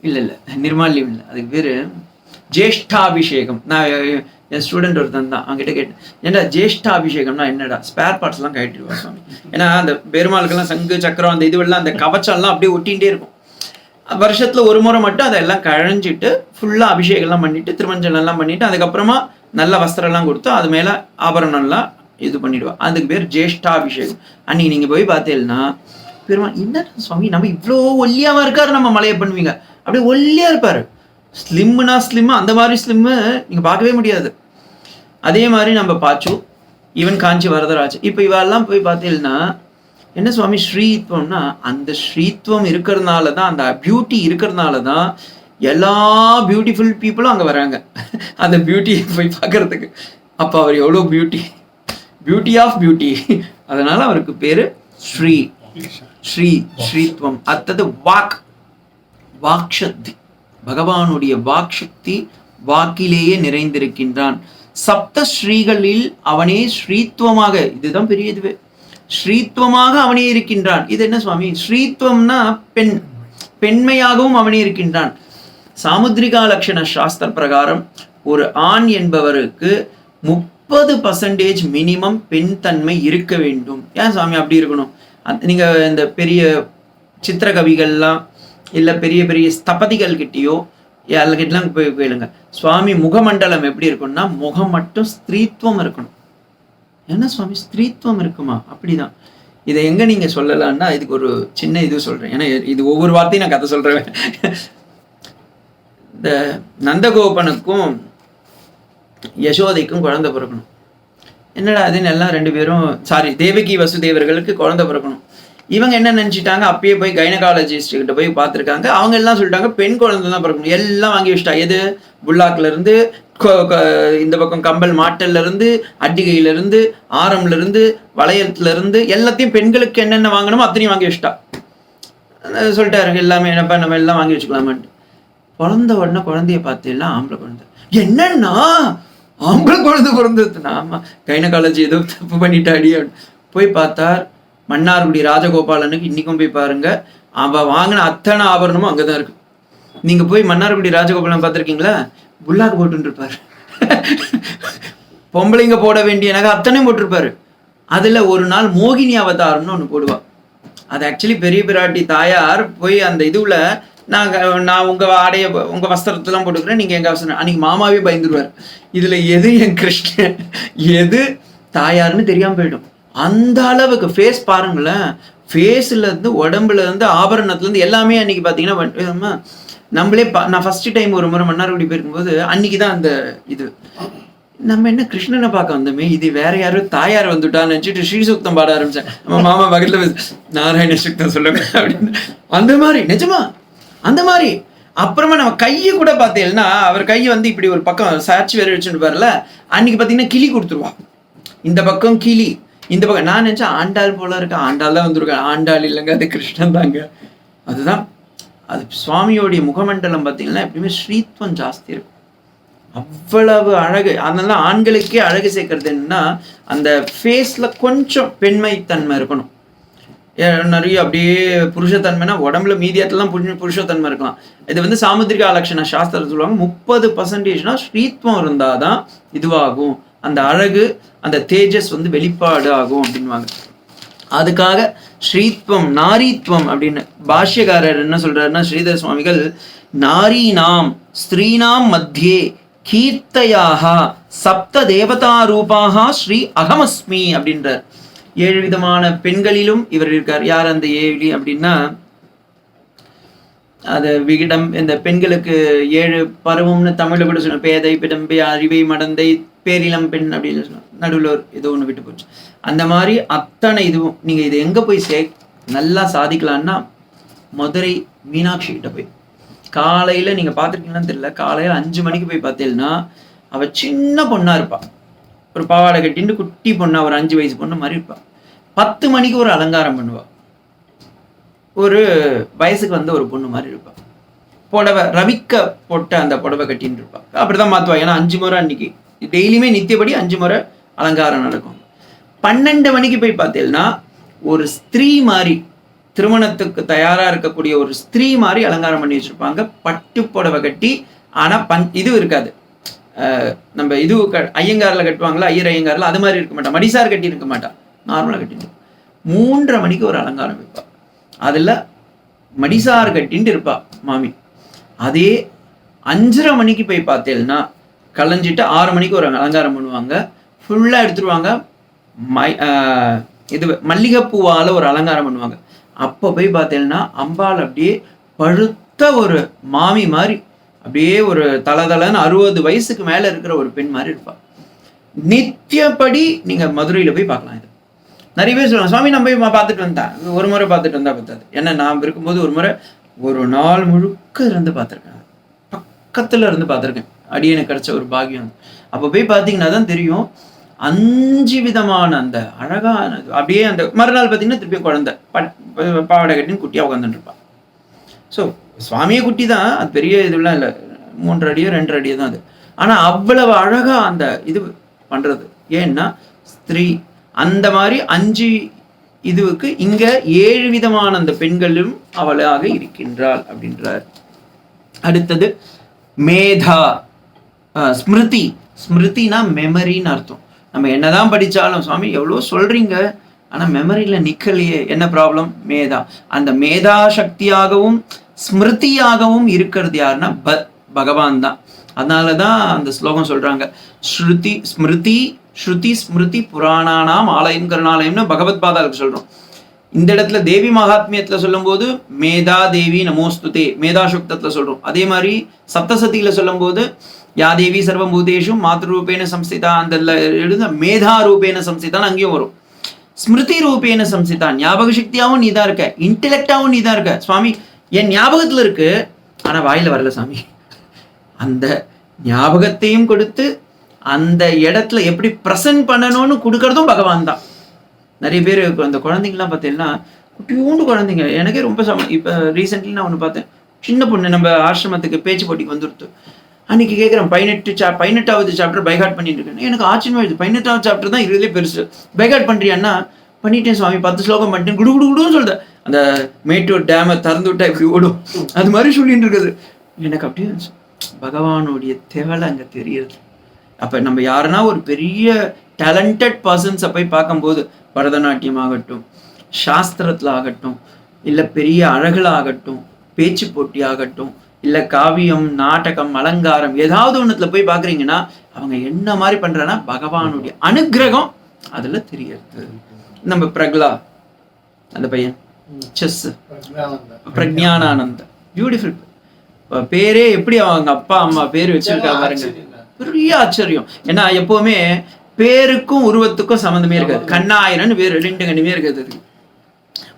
இல்ல நிர்மால்யம் இல்லை, அதுக்கு பேரு ஜேஷ்டாபிஷேகம். நான் என் ஸ்டூடெண்ட் ஒருத்தன் தான், அவங்ககிட்ட கேட்டேன், ஏன்டா ஜேஷ்டாபிஷேகம்னா என்னடா? ஸ்பேர் பார்ட்ஸ் எல்லாம் கட்டிடுவா சுவாமி. ஏன்னா அந்த பெருமாளுக்கெல்லாம் சங்கு சக்கரம் அந்த இதுவெல்லாம் அந்த கவச்சம் எல்லாம் அப்படியே ஒட்டிகிட்டே இருக்கும். வருஷத்துல ஒரு முறை மட்டும் அதெல்லாம் கழிஞ்சிட்டு ஃபுல்லா அபிஷேகம் எல்லாம் பண்ணிட்டு திருமஞ்சனம் எல்லாம் பண்ணிட்டு அதுக்கப்புறமா நல்ல வஸ்திரம் எல்லாம் கொடுத்து அது மேல ஆபரணம் எல்லாம் இது பண்ணிடுவா. அதுக்கு பேர் ஜேஷ்டாபிஷேகம். அன்னைக்கு நீங்க போய் பார்த்தீங்கன்னா பெருமாள் என்ன சுவாமி நம்ம இவ்வளோ ஒல்லியாவா இருக்காரு, நம்ம மலையை பண்ணுவீங்க, அப்படியே ஒல்லியா இருப்பாரு. ஸ்லிம்னா ஸ்லிம், அந்த மாதிரி ஸ்லிம்மு நீங்க பார்க்கவே முடியாது. அதே மாதிரி நம்ம பாச்சு ஈவன் காஞ்சி வரதராஜ் இப்போ இவெல்லாம் போய் பார்த்தீங்கன்னா என்ன சுவாமி ஸ்ரீத்வம்னா, அந்த ஸ்ரீத்வம் இருக்கிறதுனால தான், அந்த பியூட்டி இருக்கிறதுனால தான் எல்லா பியூட்டிஃபுல் பீப்புளும் அங்கே வராங்க அந்த பியூட்டியை போய் பார்க்கறதுக்கு. அப்போ அவர் எவ்வளோ பியூட்டி ஆஃப் பியூட்டி. அதனால அவருக்கு பேரு ஸ்ரீ. ஸ்ரீத்வம். அடுத்தது வாக். வாக்ஷக்தி, பகவானுடைய வாக்சக்தி வாக்கிலேயே நிறைந்திருக்கின்றான். சப்த ஸ்ரீகளில் அவனே ஸ்ரீத்துவமாக, இதுதான் பெரிய இதுவே, ஸ்ரீத்துவமாக அவனே இருக்கின்றான். இது என்ன சுவாமி? ஸ்ரீத்துவம்னா பெண், பெண்மையாகவும் அவனே இருக்கின்றான். சாமுத்ரிகா லட்சண சாஸ்திர பிரகாரம் ஒரு ஆண் என்பவருக்கு 30% மினிமம் பெண் தன்மை இருக்க வேண்டும். ஏன் சாமி அப்படி இருக்கணும்? நீங்க இந்த பெரிய சித்திரகவிகள்லாம் இல்லை பெரிய பெரிய ஸ்தபதிகள் கிட்டேயோ எல்லார்கிட்டலாம் போய் கேளுங்க, சுவாமி முகமண்டலம் எப்படி இருக்கும்னா முகம் மட்டும் ஸ்திரீத்துவம் இருக்கணும். என்ன சுவாமி ஸ்திரீத்துவம் இருக்குமா? அப்படிதான். இதை எங்க நீங்க சொல்லலாம்னா இதுக்கு ஒரு சின்ன இது சொல்றேன், ஏன்னா இது ஒவ்வொரு வார்த்தையும் நான் கதை சொல்றேன். இந்த நந்தகோபனுக்கும் யசோதைக்கும் குழந்தை பிறக்கணும். என்னடா அதுன்னு எல்லாம் 2 பேரும் தேவகி வசுதேவர்களுக்கு குழந்தை பிறக்கணும். இவங்க என்ன நினைச்சிட்டாங்க, அப்பயே போய் கைனகாலஜிஸ்ட் கிட்ட போய் பார்த்துருக்காங்க. அவங்க எல்லாம் சொல்லிட்டாங்க பெண் குழந்தை தான் பிறக்கணும். எல்லாம் வாங்கி வச்சுட்டா. எது? புல்லாக்ல இருந்து, இந்த பக்கம் கம்பல் மாட்டல்ல இருந்து, அட்டிகையில இருந்து, ஆரம்ல இருந்து, வளையத்துல இருந்து எல்லாத்தையும் பெண்களுக்கு என்னென்ன வாங்கணுமோ அத்தனையும் வாங்கி வச்சுட்டா. சொல்லிட்டாரு எல்லாமே என்னப்பா நம்ம எல்லாம் வாங்கி வச்சுக்கலாமான்ட்டு. பிறந்த உடனே குழந்தைய பார்த்தீங்கன்னா ஆம்பளை குழந்தை. என்னன்னா ஆம்பளை குழந்தை பிறந்ததுன்னா ஆமா கைனகாலஜி ஏதோ தப்பு பண்ணிட்டாடி. போய் பார்த்தார் மன்னார்குடி ராஜகோபாலனுக்கு. இன்னைக்கும் போய் பாருங்க, அவ வாங்கின அத்தனை ஆபரணமும் அங்கதான் இருக்கு. நீங்க போய் மன்னார்குடி ராஜகோபாலன் பார்த்துருக்கீங்களா? புல்லாக்கு போட்டு இருப்பாரு. பொம்பளைங்க போட வேண்டிய நகை அத்தனையும் போட்டிருப்பாரு. அதுல ஒரு நாள் மோகினி அவதாரம்னு ஒண்ணு போடுவா. அது ஆக்சுவலி பெரிய பிராட்டி தாயார் போய் அந்த இதுல நான் உங்க ஆடைய உங்க வஸ்திரத்தெல்லாம் போட்டுக்கிறேன், நீங்க எங்க வஸ்திரம். அன்னைக்கு மாமாவே பயந்துருவார். இதுல எது என் கிருஷ்ணன் எது தாயாருன்னு தெரியாம போயிடும். அந்த அளவுக்கு ஃபேஸ் பாருங்களேன், ஃபேஸ்ல இருந்து உடம்புல இருந்து ஆபரணத்துல இருந்து எல்லாமே அன்னைக்கு பாத்தீங்கன்னா நம்மளே நான் ஃபர்ஸ்ட் டைம் ஒரு முறை மன்னார்குடி போயிருக்கும்போது அன்னைக்குதான் அந்த இது நம்ம என்ன கிருஷ்ணனை பார்க்க வந்தோமே, இது வேற யாரும் தாயார் வந்துட்டான்னு நினைச்சிட்டு ஸ்ரீசுக்தம் பாட ஆரம்பிச்சேன். நம்ம மாமா பக்கத்துல நாராயண சுக்தம் சொல்லுங்க அப்படின்னு. அந்த மாதிரி நிஜமா அந்த மாதிரி. அப்புறமா நம்ம கையை கூட பார்த்தீங்கன்னா அவர் கையை இப்படி ஒரு பக்கம் சாட்சி வேற வச்சுட்டு பாருல, அன்னைக்கு பார்த்தீங்கன்னா கிளி கொடுத்துருவா. இந்த பக்கம் கிளி, இந்த பக்கம். நான் நினைச்சேன் ஆண்டாள் போல இருக்க, ஆண்டாள் தான் வந்திருக்கேன். ஆண்டாள் இல்லைங்க, அது கிருஷ்ணன் தாங்க. அதுதான் அது சுவாமியோடைய முகமண்டலம் பார்த்தீங்கன்னா எப்பயுமே ஸ்ரீத்வம் ஜாஸ்தி இருக்கும். அவ்வளவு அழகு. அதனால ஆண்களுக்கே அழகு சேர்க்கறது என்னன்னா அந்த ஃபேஸ்ல கொஞ்சம் பெண்மைத்தன்மை இருக்கணும். நிறைய அப்படியே புருஷத்தன்மைனா உடம்புல மீதியத்தெல்லாம் புருஷத்தன்மை இருக்கலாம். இது சாமுத்ரிகா லட்சண சாஸ்திரம் சொல்லுவாங்க 30% ஸ்ரீத்வம் இருந்தாதான் இதுவாகும், அந்த அழகு அந்த தேஜஸ் வெளிப்பாடு ஆகும் அப்படின்வாங்க. அதுக்காக ஸ்ரீத்வம் நாரீத்வம் அப்படின்னு பாஷ்யக்காரர் என்ன சொல்றாருன்னா, ஸ்ரீதர் சுவாமிகள் நாரீனாம் ஸ்திரீனாம் மத்தியே கீர்த்தையாக சப்த தேவதா ரூபாக ஸ்ரீ அகமஸ்மி அப்படின்றார். 7 விதமான பெண்களிலும் இவர் இருக்கார். யார் அந்த 7 அப்படின்னா, அது விகிடம். இந்த பெண்களுக்கு 7 பருவம்னு தமிழ்ல கூட சொல்லுவாங்க. பேதை, பிடம்பை, அறிவை, மடந்தை, பேரிளம் பெண் அப்படின்னு சொல்லுவாங்க. நடுவில் ஏதோ ஒன்று விட்டு போச்சு. அந்த மாதிரி அத்தனை இதுவும் நீங்க இது எங்க போய் நல்லா சாதிக்கலாம்னா மதுரை மீனாட்சி கிட்ட போய் காலையில நீங்க பார்த்துருக்கீங்கன்னு தெரியல, காலையில 5 மணிக்கு போய் பார்த்தீங்கன்னா அவ சின்ன பொண்ணா இருப்பா. ஒரு பாவாடை கட்டிட்டு குட்டி பொண்ணா, ஒரு 5 வயசு பொண்ணு மாதிரி இருப்பா. 10 மணிக்கு ஒரு அலங்காரம் பண்ணுவா. ஒரு வயசுக்கு ஒரு பொண்ணு மாதிரி இருப்பா. புடவை ரவிக்க போட்ட அந்த புடவை கட்டின்னு இருப்பா. அப்படிதான் மாத்துவா. ஏன்னா 5 முறை அன்னைக்கு டெய்லியுமே நித்தியபடி 5 முறை அலங்காரம் நடக்கும். 12 மணிக்கு போய் பார்த்தீங்கன்னா ஒரு ஸ்திரீ மாதிரி, திருமணத்துக்கு தயாரா இருக்கக்கூடிய ஒரு ஸ்திரீ மாதிரி அலங்காரம் பண்ணி வச்சிருப்பாங்க. பட்டு புடவை கட்டி. ஆனா இது இருக்காது. நம்ம இது ஐயங்காரில் கட்டுவாங்களா, ஐயங்காரில் அது மாதிரி இருக்க மாட்டா. மடிசார் கட்டி இருக்க மாட்டா, நார்மலா கட்டிட்டு. 3:30 மணிக்கு ஒரு அலங்காரம் வைப்பா. அதுல மடிசார் கட்டின்ட்டு இருப்பா மாமி. அதே 5:30 மணிக்கு போய் பார்த்தேன்னா கலைஞ்சிட்டு 6 மணிக்கு ஒரு அலங்காரம் பண்ணுவாங்க. ஃபுல்லா எடுத்துருவாங்க. இது மல்லிகைப்பூவால ஒரு அலங்காரம் பண்ணுவாங்க. அப்போ போய் பார்த்தேன்னா அம்பாள் அப்படியே பழுத்த ஒரு மாமி மாதிரி, அப்படியே ஒரு தலன்னு 60 வயசுக்கு மேல இருக்கிற ஒரு பெண் மாதிரி இருப்பா. நித்தியப்படி நீங்க மதுரையில போய் பார்க்கலாம். இது நிறைய பேர் சொல்லுவாங்க, சுவாமி நம்ம போய் பார்த்துட்டு வந்தேன். ஒரு முறை பார்த்துட்டு வந்தா பார்த்தாது. ஏன்னா நான் இருக்கும்போது ஒரு முறை ஒரு நாள் முழுக்க இருந்து பார்த்துருக்கேன். பக்கத்துல இருந்து பார்த்துருக்கேன். அடியனுக்கு கிடைச்ச ஒரு பாக்கியம். அப்போ போய் பார்த்தீங்கன்னா தான் தெரியும் 5 விதமான அந்த அழகான அப்படியே. அந்த மறுநாள் பார்த்தீங்கன்னா திருப்பி குழந்தை பாவாடை கட்டின்னு குட்டியா உட்காந்துட்டு இருப்பா. ஸோ சுவாமியே குட்டி தான், அது பெரிய இதுலாம் இல்லை, 3 அடியோ 2 அடியோ தான் அது. ஆனா அவ்வளவு அழகா அந்த இது பண்றது. ஏன்னா ஸ்திரீ அந்த மாதிரி 5 இதுவுக்கு இங்க 7 விதமான அந்த பெண்களும் அவளாக இருக்கின்றாள் அப்படின்றார். அடுத்தது மேதா, ஸ்மிருதி. ஸ்மிருதினா மெமரின்னு அர்த்தம். நம்ம என்னதான் படிச்சாலும் சுவாமி எவ்வளோ சொல்றீங்க, ஆனா மெமரியில நிக்கலையே, என்ன ப்ராப்ளம்? மேதா. அந்த மேதா சக்தியாகவும் ஸ்மிருதியாகவும் இருக்கிறது யாருன்னா பகவான் தான். அதனாலதான் அந்த ஸ்லோகம் சொல்றாங்க, ஸ்ருதி ஸ்மிருதி ஸ்ருதி ஸ்மிருதி புராணானாம் ஆலயம் கருணாலயம்னு பகவத் பாதாளுக்கு சொல்றோம். இந்த இடத்துல தேவி மகாத்மியத்துல சொல்லும் போது மேதா தேவி நமோஸ்துதே மேதா சுக்தத்துல சொல்றோம். அதே மாதிரி சப்தசதியில சொல்லும் போது யா தேவி சர்வபூதேஷும் மாத்ருரூபேன சம்ஸ்திதா, அந்த எழுத மேதா ரூபேன சம்ஸ்திதான் அங்கேயும் வரும். ஸ்மிருதி ரூபேன சம்ஸ்திதா, ஞாபக சக்தியாவும் நீ தான் இருக்க, இன்டெலெக்டாவும் நீ தான் இருக்க. சுவாமி என் ஞாபகத்துல இருக்கு, ஆனா வாயில வரல சாமி. அந்த ஞாபகத்தையும் கொடுத்து அந்த இடத்துல எப்படி ப்ரெசன்ட் பண்ணணும்னு கொடுக்கறதும் பகவான் தான். நிறைய பேர் அந்த குழந்தைங்கலாம் பார்த்தீங்கன்னா குட்டியூண்டு குழந்தைங்க, எனக்கே ரொம்ப இப்போ ரீசெண்ட்லி நான் ஒன்று பார்த்தேன், சின்ன பொண்ணு நம்ம ஆசிரமத்துக்கு பேச்சு போட்டிக்கு வந்துடுத்து. அன்னைக்கு கேட்குறேன் 18வது சாப்டர் பைகாட் பண்ணிட்டு இருக்கேன். எனக்கு ஆச்சரியமாயிடுது, 18வது சாப்டர் தான் இதுலேயே பெருசு, பைகாட் பண்ணுறியான்னா பண்ணிட்டேன் சுவாமி, 10 ஸ்லோகம் பண்ணிட்டேன், குடு குடு குடுன்னு சொல்லுது. அந்த மேட்டூர் டேமை திறந்து விட்டா இப்படி ஓடும், அது மாதிரி சொல்லிட்டு இருக்குது. எனக்கு அப்படியே பகவானுடைய தேவலை அங்கே தெரியுது. அப்போ நம்ம யாருன்னா ஒரு பெரிய டேலண்டட் பர்சன்ஸை போய் பார்க்கும்போது, பரதநாட்டியம் ஆகட்டும், சாஸ்திரத்தில் ஆகட்டும், இல்லை பெரிய அழகுல ஆகட்டும், பேச்சு போட்டி ஆகட்டும், இல்லை காவியம் நாடகம் அலங்காரம் ஏதாவது ஒன்றுத்துல போய் பார்க்குறீங்கன்னா அவங்க என்ன மாதிரி பண்ணுறன்னா பகவானுடைய அனுகிரகம் அதில் தெரியறது. நம்ம பிரகலா அந்த பையன் செஸ் பிரக்ஞானானந்த, பியூட்டிஃபுல் பேரே, எப்படி அவங்க அப்பா அம்மா பேர் வச்சிருக்கா பாருங்க, பெரிய ஆச்சரியம். ஏன்னா எப்பவுமே பேருக்கும் உருவத்துக்கும் சம்மந்தமே இருக்காது. கண்ணாயிரன்னு பேர் 2 கண்ணுமே இருக்காது.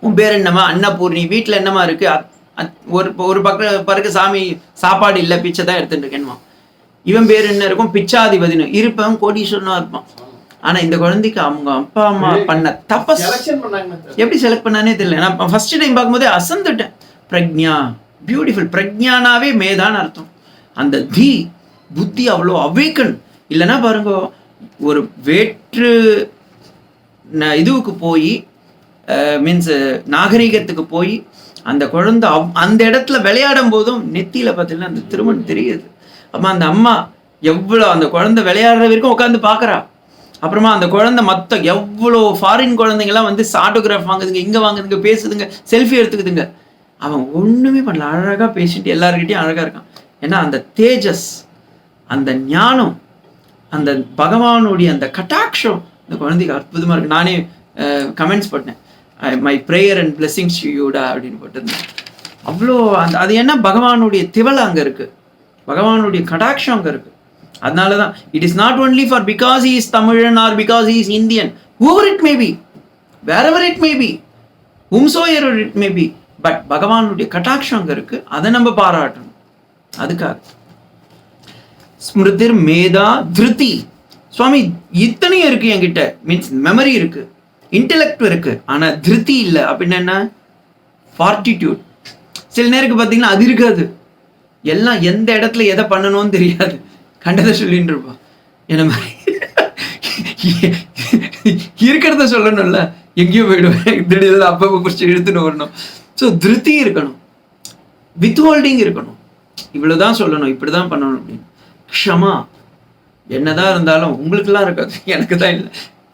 உன் பேர் என்னம்மா? அன்னபூர்ணி. வீட்டில் என்னம்மா இருக்கு? ஒரு பருக்கு சாமி சாப்பாடு இல்லை, பிச்சை தான் எடுத்துட்டு இருக்கேன்மா. இவன் பேர் என்ன இருக்கும்? பிச்சாதிபதினு இருப்பவன் கோடீஸ்வரனா இருப்பான். ஆனா இந்த குழந்தைக்கு அவங்க அப்பா அம்மா பண்ண தப்பஸ் எப்படி செலக்ட் பண்ணானே தெரியல. நான் ஃபர்ஸ்ட் டைம் பார்க்கும்போதே அசந்துட்டேன். பிரக்ஞா, பியூட்டிஃபுல். பிரக்ஞானாவே மேதான்னு அர்த்தம். அந்த புத்தி அவ்வளோ அவேக்கன். இல்லைன்னா பாருங்க, ஒரு வேற்று இதுவுக்கு போய் மீன்ஸ் நாகரிகத்துக்கு போய் அந்த குழந்தை அந்த இடத்துல விளையாடும் போதும் நெத்தியில பார்த்தீங்கன்னா அந்த திருமணம் தெரியுது. அப்போ அந்த அம்மா எவ்வளோ அந்த குழந்தை விளையாடுற வரைக்கும் உட்காந்து பார்க்குறா. அப்புறமா அந்த குழந்தை எவ்வளோ ஃபாரின் குழந்தைங்கலாம் வந்து ஆட்டோகிராஃப் வாங்குதுங்க, இங்கே வாங்குதுங்க, பேசுதுங்க, செல்ஃபி எடுத்துக்குதுங்க. அவன் ஒன்றுமே பண்ணல, அழகாக பேசிட்டு எல்லாருக்கிட்டையும் அழகாக இருக்கான். ஏன்னா அந்த தேஜஸ், அந்த ஞானம், அந்த பகவானுடைய அந்த கட்டாட்சம் இந்த குழந்தைக்கு அற்புதமாக இருக்கு. நானே கமெண்ட்ஸ் பண்ணேன், my prayer and blessings to யூடா அப்படின்னு போட்டிருந்தேன். அவ்வளோ அந்த அது என்ன பகவானுடைய திவலை அங்கே இருக்கு, பகவானுடைய கடாட்சம் அங்கே இருக்கு. அதனால தான் it is not only for because he is தமிழன் or because he is Indian, whoever it may be, whatever it may be, whomsoever it may be, but பகவானுடைய கட்டாட்சம் அங்கே இருக்கு, அதை நம்ம பாராட்டணும். அதுக்காக ஸ்மிருதிர் மேதா திருதி. சுவாமி இத்தனையும் இருக்கு என்கிட்ட, மீன்ஸ் மெமரி இருக்கு, இன்டெலெக்ட் இருக்கு, ஆனா திருதி இல்லை. அப்படின்னா என்ன? ஃபார்ட்டிடியூட். சில நேருக்கு பார்த்தீங்கன்னா அது இருக்காது, எல்லாம் எந்த இடத்துல எதை பண்ணணும்னு தெரியாது, கண்டதை சொல்லிட்டு இருப்பான். என்ன மாதிரி இருக்கிறத சொல்லணும்ல, எங்கேயோ போயிடுவேன், திடீர்னு அப்பப்போ பிடிச்சி இழுத்துன்னு வரணும். ஸோ திருத்தி இருக்கணும், வித்ஹோல்டிங் இருக்கணும், இவ்வளவுதான் சொல்லணும், இப்படிதான் பண்ணணும் அப்படின்னு. க்ஷமா, என்னதான் இருந்தாலும் உங்களுக்குலாம் இருக்காது, எனக்கு தான் இல்லை.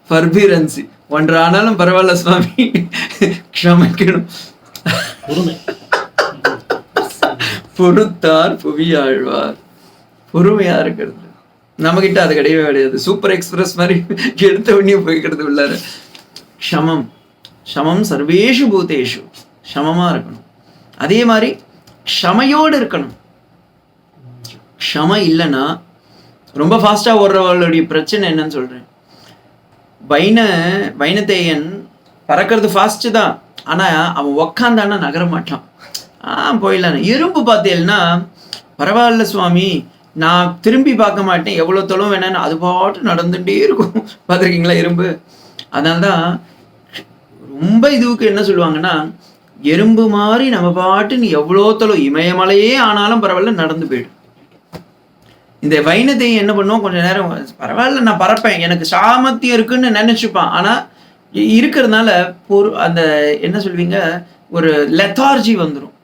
ஃபர்பிரன்சி, ஒன்று ஆனாலும் பரவாயில்ல சுவாமி, க்ஷமிக்கணும். பொறுத்தார் புவியாழ்வார். பொறுமையா இருக்கிறது நம்மகிட்ட அது கிடையவே கிடையாது. சூப்பர் எக்ஸ்பிரஸ் மாதிரி எடுத்த உடனே போய்க்கிறது உள்ளார. க்ஷமம், க்ஷமம் சர்வேஷு பூதேஷு, க்ஷமமா இருக்கணும். அதே மாதிரி க்ஷமையோடு இருக்கணும். க்ஷம இல்லைன்னா ரொம்ப ஃபாஸ்டா ஓடுறவர்களுடைய பிரச்சனை என்னன்னு சொல்றேன். வைனதேயன் பறக்கிறது ஃபாஸ்ட் தான், ஆனா அவன் உக்காந்தானா நகர மாட்டான். போயிடலாம். எறும்பு பார்த்தேன்னா பரவாயில்ல சுவாமி, நான் திரும்பி பார்க்க மாட்டேன், எவ்வளோ தொலைவு வேணான்னு அது பாட்டு நடந்துகிட்டே இருக்கும். பார்த்துருக்கீங்களா எறும்பு? அதனால்தான் ரொம்ப இதுவுக்கு என்ன சொல்லுவாங்கன்னா, எறும்பு மாதிரி நம்ம பாட்டு நீ எவ்வளோ தொலைவு இமயமலையே ஆனாலும் பரவாயில்ல நடந்து போயிடும். இந்த வைணத்தையும் என்ன பண்ணுவோம், கொஞ்ச நேரம் பரவாயில்ல நான் பறப்பேன் எனக்கு சாமர்த்தியம் இருக்குன்னு நினைச்சுப்பான். ஆனா இருக்கிறதுனால அந்த என்ன சொல்வீங்க, ஒரு லெத்தார்ஜி வந்துடும்.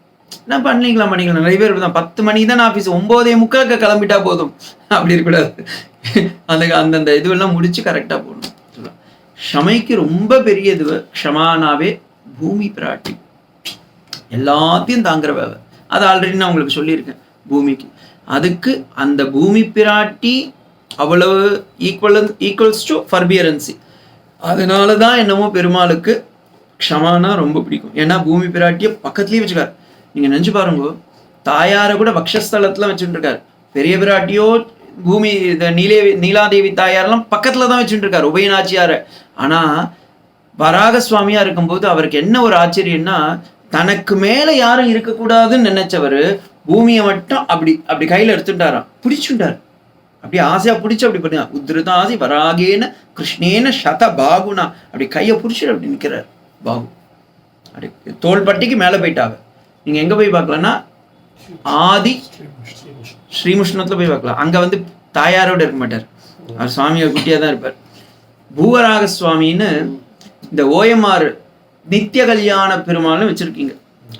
என்ன பண்ணிக்கலாம் நிறைய பேர் தான் 10 மணிக்கு தான் ஆஃபீஸ், 9:45 கிளம்பிட்டா போதும், அப்படி இருக்கக்கூடாது. அந்தந்த இதுவெல்லாம் முடிச்சு கரெக்டாக போகணும். க்ஷமைக்கு ரொம்ப பெரிய இது, க்ஷமானாவே பூமி பிராட்டி, எல்லாத்தையும் தாங்குறவ. அது ஆல்ரெடி நான் உங்களுக்கு சொல்லியிருக்கேன். பூமிக்கு அதுக்கு அந்த பூமி பிராட்டி அவ்வளவு ஈக்குவல்ஸ் டு ஃபர்பியரன்சி. அதனால தான் என்னமோ பெருமாளுக்கு க்ஷமானா ரொம்ப பிடிக்கும். ஏன்னா பூமி பிராட்டியை பக்கத்துலேயே வச்சுக்காரு. நீங்கள் நினச்சி பாருங்க, தாயாரை கூட வக்ஷஸ்தலத்தில் வச்சுட்டு இருக்காரு. பெரிய பிராட்டியோ பூமி நீலாதேவி தாயாரெல்லாம் பக்கத்தில் தான் வச்சுட்டு இருக்காரு, உபயநாச்சியாரை. ஆனால் வராக சுவாமியா இருக்கும்போது அவருக்கு என்ன ஒரு ஆச்சரியம்னா, தனக்கு மேலே யாரும் இருக்கக்கூடாதுன்னு நினைச்சவர் பூமியை மட்டும் அப்படி அப்படி கையில் எடுத்துட்டாராம், பிடிச்சுட்டார். அப்படி ஆசையா பிடிச்சி அப்படி பண்ணி உத்ருதாசி வராகேன கிருஷ்ணேன சத பாகுனா அப்படி கையை பிடிச்சிட்டு அப்படி நிற்கிறார் பாகு. அப்படி தோள்பட்டிக்கு மேலே போயிட்டாங்க. நீங்கள் எங்கே போய் பார்க்கலாம்னா ஆதி ஸ்ரீமுஷ்ணத்தில் போய் பார்க்கலாம். அங்கே தாயாரோடு இருக்க மாட்டார், அவர் சுவாமியோட குட்டியாக தான் இருப்பார். பூவராக சுவாமின்னு இந்த ஓஎம்ஆர் நித்திய கல்யாண பெருமாள்னு வச்சுருக்கீங்க.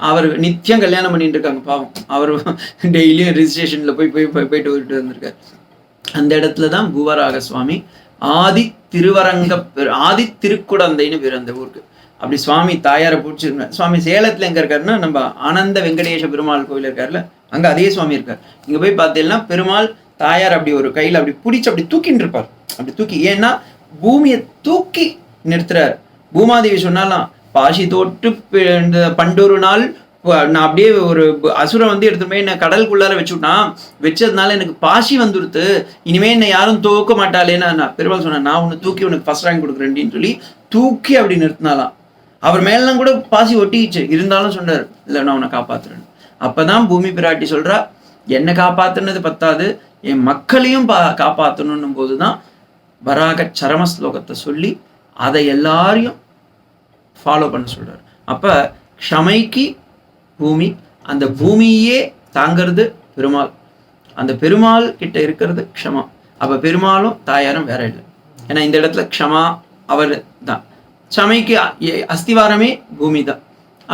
அவர் நித்தியம் கல்யாணம் பண்ணிட்டு இருக்காங்க பாவம். அவர் டெய்லியும் ரிஜிஸ்ட்ரேஷனில் போயிட்டு வந்திருக்காரு. அந்த இடத்துல தான் பூவராக சுவாமி ஆதி ஆதி திருக்குடந்தைன்னு பேர் அந்த ஊருக்கு. அப்படி சுவாமி தாயாரை பிடிச்சிருக்காரு. சுவாமி சேலத்தில் எங்கே இருக்காருன்னா நம்ம ஆனந்த வெங்கடேஷ பெருமாள் கோவில் இருக்காருல்ல, அங்கே அதே சுவாமி இருக்கார். இங்கே போய் பார்த்தீங்கன்னா பெருமாள் தாயார் அப்படி ஒரு கையில் அப்படி பிடிச்சி அப்படி தூக்கின்னு இருப்பார். அப்படி தூக்கி, ஏன்னா பூமியை தூக்கி நிறுத்துறாரு. பூமாதேவி சொன்னாலாம், பாசி தோட்டு பண்டொரு நாள் நான் அப்படியே ஒரு அசுரம் எடுத்துட்டு போய் என்ன கடலுக்குள்ளார வச்சுட்டான், வச்சதுனால எனக்கு பாசி வந்துடுத்து, இனிமே என்னை யாரும் தூக்க மாட்டாளேன்னு நான் பெருமாள் சொன்னேன், நான் உன்னை தூக்கி உனக்கு ஃபர்ஸ்ட் ரேங்க் கொடுக்குறேன்னு சொல்லி தூக்கி அப்படி நிறுத்தினாலாம். அவர் மேலாம் கூட பாசி ஒட்டிச்சு, இருந்தாலும் சொன்னார், இல்லை நான் உன்னை காப்பாத்துறேன். அப்பதான் பூமி பிராட்டி சொல்றா, என்னை காப்பாத்துனது பத்தாது, என் மக்களையும் காப்பாற்றணும் போதுதான் வராக சரம ஸ்லோகத்தை சொல்லி அதை எல்லாரையும் ஃபாலோ பண்ண சொல்றாரு. அப்ப க்ஷமைக்கு பூமி, அந்த பூமியே தாங்கிறது பெருமாள், அந்த பெருமாள் கிட்ட இருக்கிறது க்ஷமா. அப்ப பெருமாளும் தாயாரும் வேற இல்லை. ஏன்னா இந்த இடத்துல க்ஷமா அவர் தான், க்ஷமைக்கு அஸ்திவாரமே பூமி தான்.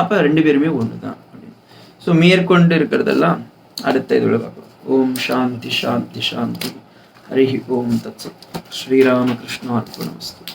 அப்ப ரெண்டு பேருமே ஒன்று தான் அப்படின்னு. ஸோ மேற்கொண்டு இருக்கிறதெல்லாம் அடுத்த இதுல பார்க்கலாம். ஓம் சாந்தி சாந்தி சாந்தி. ஹரி ஓம் தத்சத். ஸ்ரீராமகிருஷ்ணார்ப்பணமஸ்து.